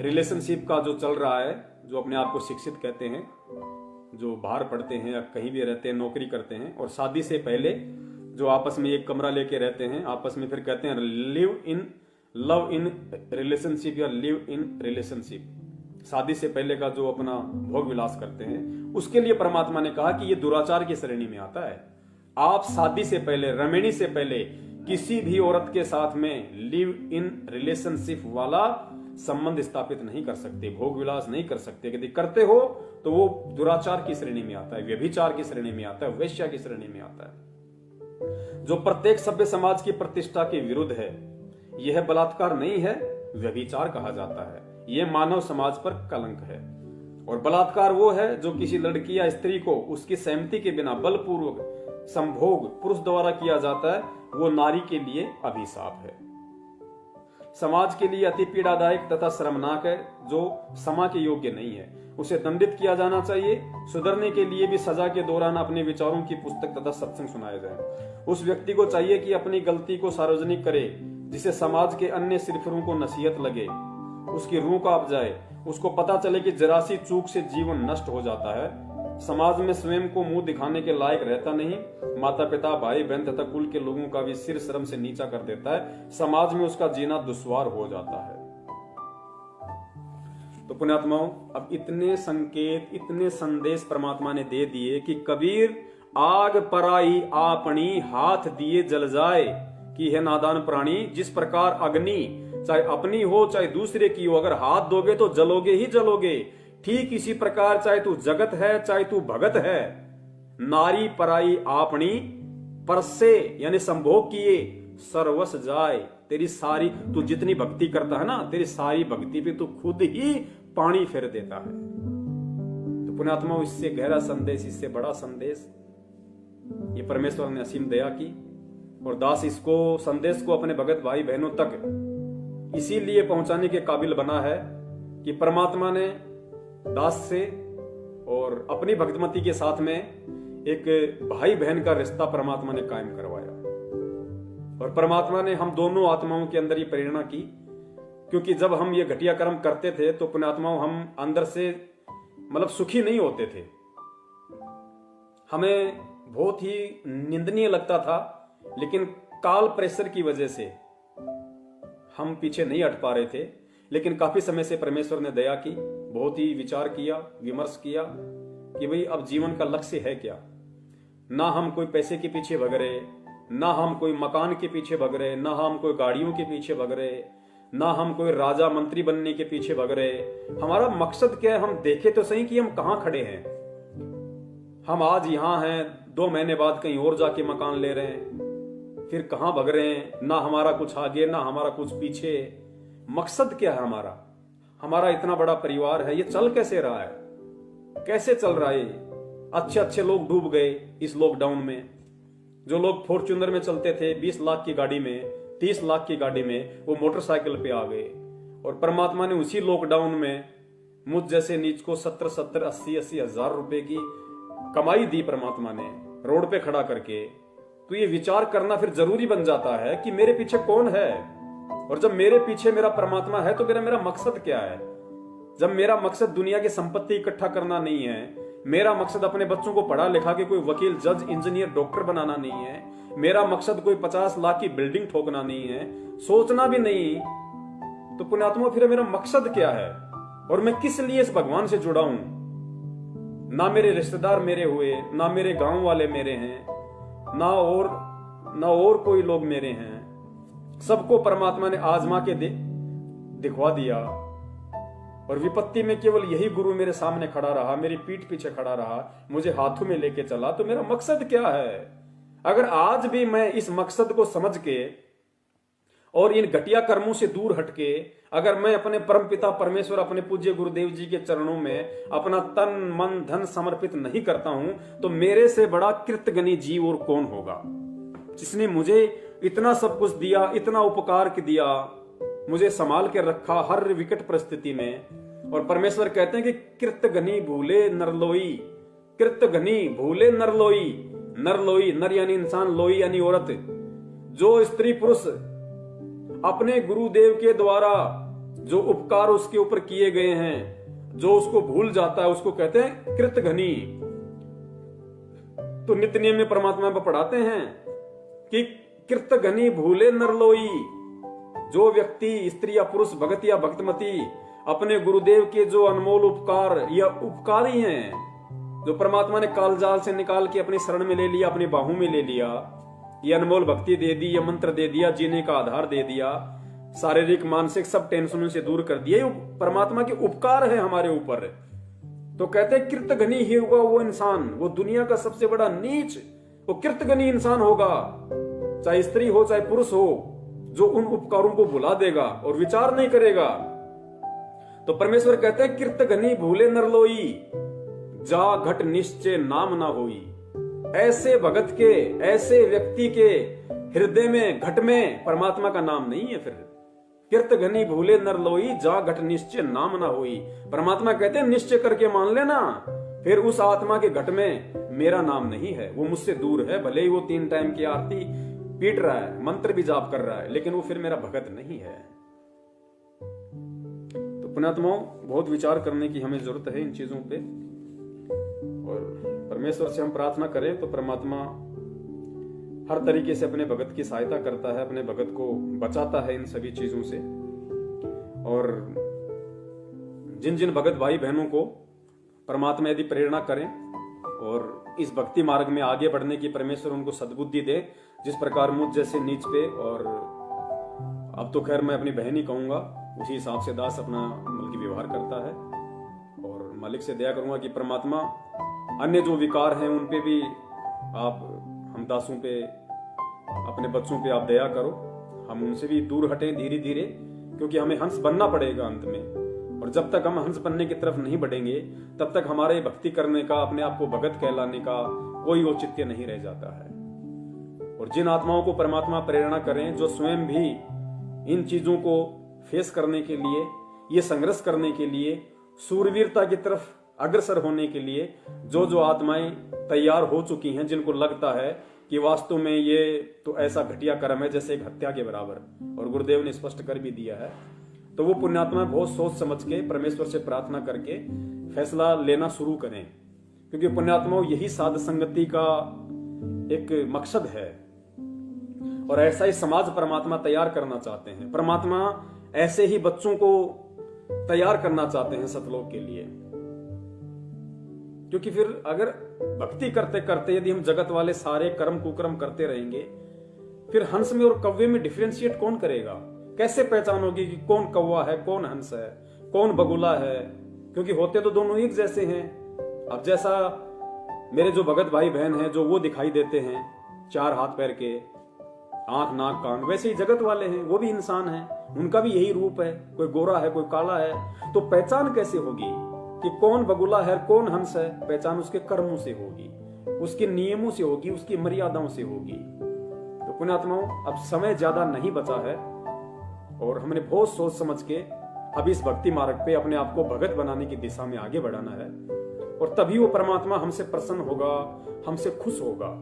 रिलेशनशिप का जो चल रहा है, जो अपने आप को शिक्षित कहते हैं, जो बाहर पढ़ते हैं या कहीं भी रहते हैं, नौकरी करते हैं, और शादी से पहले जो आपस में एक कमरा लेके रहते हैं, आपस में फिर कहते हैं लव इन रिलेशनशिप या लिव इन रिलेशनशिप। शादी से पहले का जो अपना भोग विलास करते हैं, उसके लिए परमात्मा ने कहा कि ये दुराचार की श्रेणी में आता है। आप शादी से पहले, रमणी से पहले किसी भी औरत के साथ में लिव इन रिलेशनशिप वाला संबंध स्थापित नहीं कर सकते, भोग विलास नहीं कर सकते। यदि करते हो तो वो दुराचार की श्रेणी में आता है, व्यभिचार की श्रेणी में आता है, वेश्या की श्रेणी में आता है, जो प्रत्येक सभ्य समाज की प्रतिष्ठा के विरुद्ध है। यह बलात्कार नहीं है, व्यभिचार कहा जाता है। यह मानव समाज पर कलंक है। और बलात्कार वो है जो किसी लड़की या स्त्री को उसकी सहमति के बिना बलपूर्वक संभोग पुरुष द्वारा किया जाता है, वो नारी के लिए अभिशाप है, समाज के लिए अति पीड़ादायक तथा शर्मनाक है, जो क्षमा के योग्य नहीं है। उसे दंडित किया जाना चाहिए। सुधरने के लिए भी सजा के दौरान अपने विचारों की पुस्तक तथा सत्संग सुनाया जाए। उस व्यक्ति को चाहिए कि अपनी गलती को सार्वजनिक करे, जिसे समाज के अन्य सिरफिरों को नसीहत लगे, उसकी रूह कांप जाए, उसको पता चले कि जरा सी चूक से जीवन नष्ट हो जाता है। समाज में स्वयं को मुंह दिखाने के लायक रहता नहीं, माता पिता, भाई बहन तथा कुल के लोगों का भी सिर शर्म से नीचा कर देता है। समाज में उसका जीना दुश्वार हो जाता है। तो पुण्यात्माओं, अब इतने संकेत, इतने संदेश परमात्मा ने दे दिए कि कबीर आग पराई आपनी हाथ दिए जल जाए, कि है नादान प्राणी, जिस प्रकार अग्नि चाहे अपनी हो चाहे दूसरे की हो, अगर हाथ दोगे तो जलोगे ही जलोगे। ठीक इसी प्रकार चाहे तू जगत है चाहे तू भगत है, नारी पराई आपनी परसे यानी संभोग किए सर्वस जाए। तेरी सारी, तू जितनी भक्ति करता है ना, तेरी सारी भक्ति पे तू खुद ही पानी फेर देता है। तो पुण्यात्माओं, इससे गहरा संदेश, इससे बड़ा संदेश ये परमेश्वर ने असीम दया की, और दास इसको संदेश को अपने भगत भाई बहनों तक इसीलिए पहुंचाने के काबिल बना है कि परमात्मा ने दास से और अपनी भक्तमती के साथ में एक भाई बहन का रिश्ता परमात्मा ने कायम करवाया। और परमात्मा ने हम दोनों आत्माओं के अंदर ये प्रेरणा की, क्योंकि जब हम ये घटिया कर्म करते थे तो पुण्यात्माओं हम अंदर से मतलब सुखी नहीं होते थे, हमें बहुत ही निंदनीय लगता था, लेकिन काल प्रेशर की वजह से हम पीछे नहीं हट पा रहे थे। लेकिन काफी समय से परमेश्वर ने दया की, बहुत ही विचार किया, विमर्श किया कि भाई अब जीवन का लक्ष्य है क्या। ना हम कोई पैसे के पीछे भग रहे, ना हम कोई मकान के पीछे भग रहे, ना हम कोई गाड़ियों के पीछे भग रहे, ना हम कोई राजा मंत्री बनने के पीछे भग रहे। हमारा मकसद क्या है, हम देखे तो सही कि हम कहां खड़े हैं। हम आज यहां हैं, 2 महीने बाद कहीं और जाके मकान ले रहे हैं, फिर कहां भग रहे हैं। ना हमारा कुछ आगे, ना हमारा कुछ पीछे। मकसद क्या है हमारा? हमारा इतना बड़ा परिवार है, ये चल कैसे रहा है, कैसे चल रहा है? अच्छे अच्छे लोग डूब गए इस लॉकडाउन में। जो लोग फॉर्च्यूनर में चलते थे 20 लाख की गाड़ी में, 30 लाख की गाड़ी में, वो मोटरसाइकिल पे आ गए। और परमात्मा ने उसी लॉकडाउन में मुझ जैसे नीच को 70-70, 80-80 हजार रुपए की कमाई दी परमात्मा ने रोड पे खड़ा करके। तो ये विचार करना फिर जरूरी बन जाता है कि मेरे पीछे कौन है, और जब मेरे पीछे मेरा परमात्मा है तो मेरा मकसद क्या है। जब मेरा मकसद दुनिया की संपत्ति इकट्ठा करना नहीं है, मेरा मकसद अपने बच्चों को पढ़ा लिखा के कोई वकील, जज, इंजीनियर, डॉक्टर बनाना नहीं है, मेरा मकसद कोई 50 लाख की बिल्डिंग ठोकना नहीं है, सोचना भी नहीं, तो पुण्यात्मा फिर मेरा मकसद क्या है और मैं किस लिए इस भगवान से जुड़ा हूं। ना मेरे रिश्तेदार मेरे हुए, ना मेरे गांव वाले मेरे हैं, ना और कोई लोग मेरे हैं। सबको परमात्मा ने आजमा के दिखवा दिया, और विपत्ति में केवल यही गुरु मेरे सामने खड़ा रहा, मेरी पीठ पीछे खड़ा रहा, मुझे हाथों में लेके चला। तो मेरा मकसद क्या है? अगर आज भी मैं इस मकसद को समझ के और इन घटिया कर्मों से दूर हटके अगर मैं अपने परमपिता परमेश्वर, अपने पूज्य गुरुदेव जी के चरणों में अपना तन मन धन समर्पित नहीं करता हूं, तो मेरे से बड़ा कृतज्ञ जीव और कौन होगा, जिसने मुझे इतना सब कुछ दिया, इतना उपकार दिया। मुझे संभाल के रखा हर विकट परिस्थिति में। और परमेश्वर कहते हैं कि कृतघ्नि भूले नरलोई, कृतघ्नि भूले नरलोई। नरलोई, नर यानी इंसान, लोई यानी औरत। जो स्त्री पुरुष अपने गुरुदेव के द्वारा जो उपकार उसके ऊपर किए गए हैं, जो उसको भूल जाता है, उसको कहते हैं कृतघ्नि। तो नित्य नियम में परमात्मा को पढ़ाते हैं कि कृतघ्नि भूले नरलोई। जो व्यक्ति, स्त्री या पुरुष, भगत या भक्तमती अपने गुरुदेव के जो अनमोल उपकार या उपकारी हैं, जो परमात्मा ने कालजाल से निकाल के अपनी शरण में ले लिया, अपनी बाहों में ले लिया, ये अनमोल भक्ति दे दी, ये मंत्र दे दिया, जीने का आधार दे दिया, शारीरिक मानसिक सब टेंशनों से दूर कर दिया, ये परमात्मा के उपकार है हमारे ऊपर। तो कहते हैं कृतघ्नि ही होगा वो इंसान, वो दुनिया का सबसे बड़ा नीच, वो कृतघ्नि इंसान होगा, चाहे स्त्री हो चाहे पुरुष हो, जो उन उपकारों को भुला देगा और विचार नहीं करेगा। तो परमेश्वर कहते हैं कृतघ्नि भूले नरलोई, जा घट निश्चय नाम ना होई। ऐसे भगत के, ऐसे व्यक्ति के हृदय में, घट में परमात्मा का नाम नहीं है। फिर कृतघ्नि भूले नरलोई, जा घट निश्चय नाम ना होई। परमात्मा कहते हैं निश्चय करके मान लेना, फिर उस आत्मा के घट में मेरा नाम नहीं है, वो मुझसे दूर है। भले ही वो 3 टाइम की आरती पीट रहा है, मंत्र भी जाप कर रहा है, लेकिन वो फिर मेरा भगत नहीं है। तो पुण्यात्माओं, बहुत विचार करने की हमें जरूरत है इन चीजों पे, और परमेश्वर से हम प्रार्थना करें तो परमात्मा हर तरीके से अपने भगत की सहायता करता है, अपने भगत को बचाता है इन सभी चीजों से। और जिन जिन भगत भाई बहनों को परमात्मा यदि प्रेरणा करें और इस भक्ति मार्ग में आगे बढ़ने की परमेश्वर उनको सद्बुद्धि दे, जिस प्रकार मुझ जैसे नीच पे, और अब तो खैर मैं अपनी बहन ही कहूंगा, उसी हिसाब से दास अपना बल्कि व्यवहार करता है। और मालिक से दया करूंगा कि परमात्मा अन्य जो विकार हैं उन पे भी आप, हम दासों पे, अपने बच्चों पे आप दया करो, हम उनसे भी दूर हटें धीरे धीरे, क्योंकि हमें हंस बनना पड़ेगा अंत में। और जब तक हम हंस बनने की तरफ नहीं बढ़ेंगे, तब तक हमारे भक्ति करने का, अपने आप को भगत कहलाने का कोई औचित्य नहीं रह जाता है। और जिन आत्माओं को परमात्मा प्रेरणा करें, जो स्वयं भी इन चीजों को फेस करने के लिए, ये संघर्ष करने के लिए, सूरवीरता की तरफ अग्रसर होने के लिए जो जो आत्माएं तैयार हो चुकी हैं, जिनको लगता है कि वास्तव में ये तो ऐसा घटिया कर्म है जैसे एक हत्या के बराबर, और गुरुदेव ने स्पष्ट कर भी दिया है, तो वो पुण्यात्मा बहुत सोच समझ के परमेश्वर से प्रार्थना करके फैसला लेना शुरू करें। क्योंकि पुण्यात्माओं, यही साध संगति का एक मकसद है, और ऐसा ही समाज परमात्मा तैयार करना चाहते हैं। परमात्मा ऐसे ही बच्चों को तैयार करना चाहते हैं सतलोक के लिए। क्योंकि फिर अगर भक्ति करते करते यदि हम जगत वाले सारे कर्म कुकर्म करते रहेंगे, फिर हंस में और कव्वे में डिफरेंशिएट कौन करेगा? कैसे पहचान होगी कि कौन कौवा है, कौन हंस है, कौन बगुला है? क्योंकि होते तो दोनों एक जैसे हैं। अब जैसा मेरे जो भगत भाई बहन हैं, जो वो दिखाई देते हैं 4 हाथ पैर के, आंख नाक कान, वैसे ही जगत वाले हैं, वो भी इंसान हैं, उनका भी यही रूप है, कोई गोरा है कोई काला है। तो पहचान कैसे होगी कि कौन बगुला है कौन हंस है? पहचान उसके कर्मों से होगी, उसके नियमों से होगी, उसकी मर्यादाओं से होगी। तो पुण्यात्माओं, अब समय ज्यादा नहीं बचा है, और हमने बहुत सोच समझ के अब इस भक्ति मार्ग पे अपने आप को भगत बनाने की दिशा में आगे बढ़ाना है, और तभी वो परमात्मा हमसे प्रसन्न होगा, हमसे खुश होगा।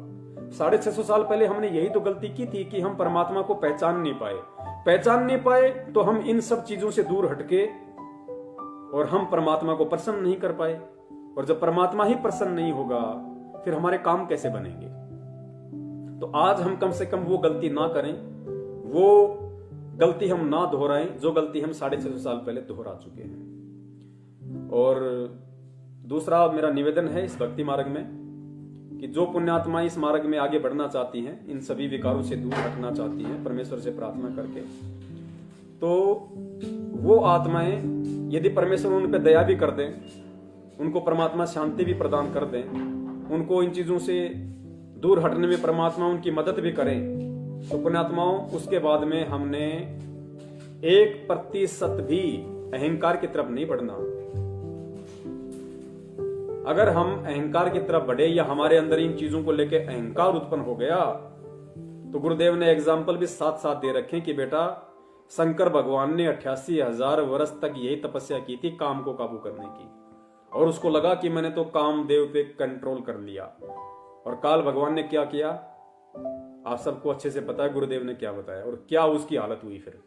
650 साल पहले हमने यही तो गलती की थी कि हम परमात्मा को पहचान नहीं पाए, तो हम इन सब चीजों से दूर हटके और हम परमात्मा को प्रसन्न नहीं कर पाए। और जब परमात्मा ही प्रसन्न नहीं होगा, फिर हमारे काम कैसे बनेंगे? तो आज हम कम से कम वो गलती ना करें, वो गलती हम ना दोहराएं जो गलती हम 650 साल पहले दोहरा चुके हैं। और दूसरा मेरा निवेदन है इस भक्ति मार्ग में कि जो पुण्यात्माएं इस मार्ग में आगे बढ़ना चाहती हैं, इन सभी विकारों से दूर हटना चाहती हैं परमेश्वर से प्रार्थना करके, तो वो आत्माएं यदि परमेश्वर उन पे दया भी कर दें, उनको परमात्मा शांति भी प्रदान कर दें, उनको इन चीजों से दूर हटने में परमात्मा उनकी मदद भी करें, तो पुण्यात्माओं उसके बाद में हमने 1% भी अहंकार की तरफ नहीं बढ़ना। अगर हम अहंकार की तरफ बढ़े या हमारे अंदर इन चीजों को लेकर अहंकार उत्पन्न हो गया, तो गुरुदेव ने एग्जाम्पल भी साथ साथ दे रखे कि बेटा शंकर भगवान ने 88,000 वर्ष तक यही तपस्या की थी काम को काबू करने की, और उसको लगा कि मैंने तो कामदेव पे कंट्रोल कर लिया। और काल भगवान ने क्या किया आप सबको अच्छे से पता है, गुरुदेव ने क्या बताया और क्या उसकी हालत हुई। फिर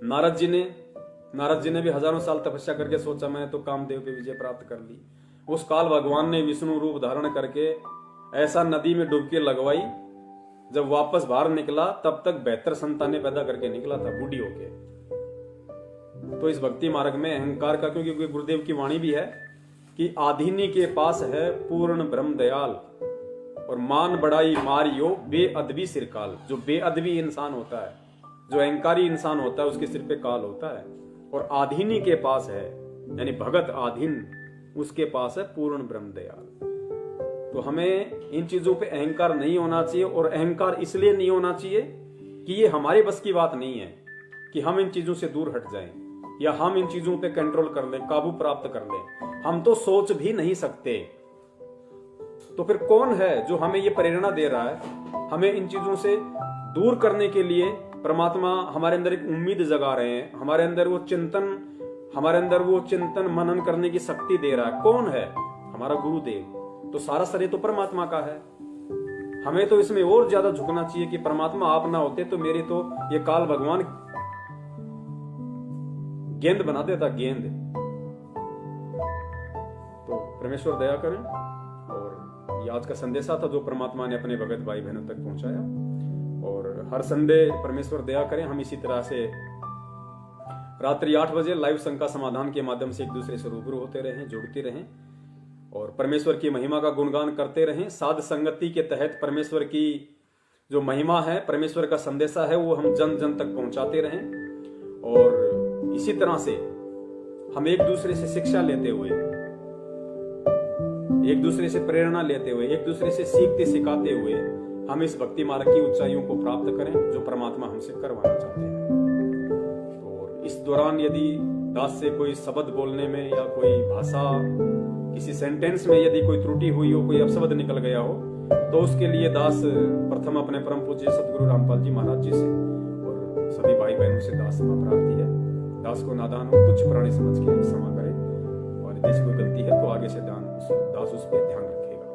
नारद जी ने भी हजारों साल तपस्या करके सोचा मैंने तो कामदेव पे विजय प्राप्त कर ली। उस काल भगवान ने विष्णु रूप धारण करके ऐसा नदी में डुबकी लगवाई, जब वापस बाहर निकला तब तक 72 संतानें पैदा करके निकला था बूढ़ी होके। तो इस भक्ति मार्ग में अहंकार का, क्योंकि गुरुदेव की वाणी भी है कि आधीनी के पास है पूर्ण ब्रह्म दयाल, और मान बड़ाई मारियो बेअदबी सिरकाल। जो बेअदबी इंसान होता है, जो अहंकारी इंसान होता है, उसके सिर पे काल होता है। और आधीनी के पास है यानी भगत आधीन, उसके पास है पूर्ण ब्रह्म दयाल। तो हमें इन चीजों पे अहंकार नहीं होना चाहिए, और अहंकार इसलिए नहीं होना चाहिए कि ये हमारे बस की बात नहीं है कि हम इन चीजों से दूर हट जाएं या हम इन चीजों पे कंट्रोल कर लें, काबू प्राप्त कर लें। हम तो सोच भी नहीं सकते। तो फिर कौन है जो हमें ये प्रेरणा दे रहा है हमें इन चीजों से दूर करने के लिए? परमात्मा हमारे अंदर एक उम्मीद जगा रहे हैं, हमारे अंदर वो चिंतन मनन करने की शक्ति दे रहा है। कौन है? हमारा गुरुदेव। तो सारा श्रेय तो परमात्मा का है। हमें तो इसमें और ज्यादा झुकना चाहिए कि परमात्मा आप ना होते तो मेरे तो ये काल भगवान गेंद बना देता, गेंद। तो परमेश्वर दया करें। और ये आज का संदेशा था जो परमात्मा ने अपने भगत भाई बहनों तक पहुंचाया। और हर संडे परमेश्वर दया करें हम इसी तरह से रात्रि 8 बजे लाइव शंका समाधान के माध्यम से एक दूसरे से रूबरू होते रहें, जुड़ते रहें और परमेश्वर की महिमा का गुणगान करते रहें। साध संगति के तहत परमेश्वर की जो महिमा है, परमेश्वर का संदेशा है, वो हम जन जन तक पहुंचाते रहें। और इसी तरह से हम एक दूसरे से शिक्षा लेते हुए, एक दूसरे से प्रेरणा लेते हुए, एक दूसरे से सीखते सिखाते हुए हम इस भक्ति मार्ग की ऊंचाइयों को प्राप्त करें जो परमात्मा हमसे करवाना चाहते हैं। और इस दौरान यदि दास से कोई शब्द बोलने में या कोई भाषा, किसी सेंटेंस में यदि कोई त्रुटि हुई हो, कोई अपशब्द निकल गया हो, तो उसके लिए दास प्रथम अपने परम पूज्य सतगुरु रामपाल जी महाराज जी से और सभी भाई बहनों से दास क्षमा प्रार्थी है। दास को नादान और तुच्छ प्राणी समझ के क्षमा करे, और यदि कोई गलती है तो आगे से दास उस पर ध्यान रखेगा।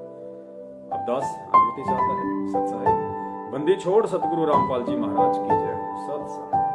अब दास अनुमति चाहता है। सत्साई बंदी छोड़ सतगुरु रामपाल जी महाराज की जय। सत्साई।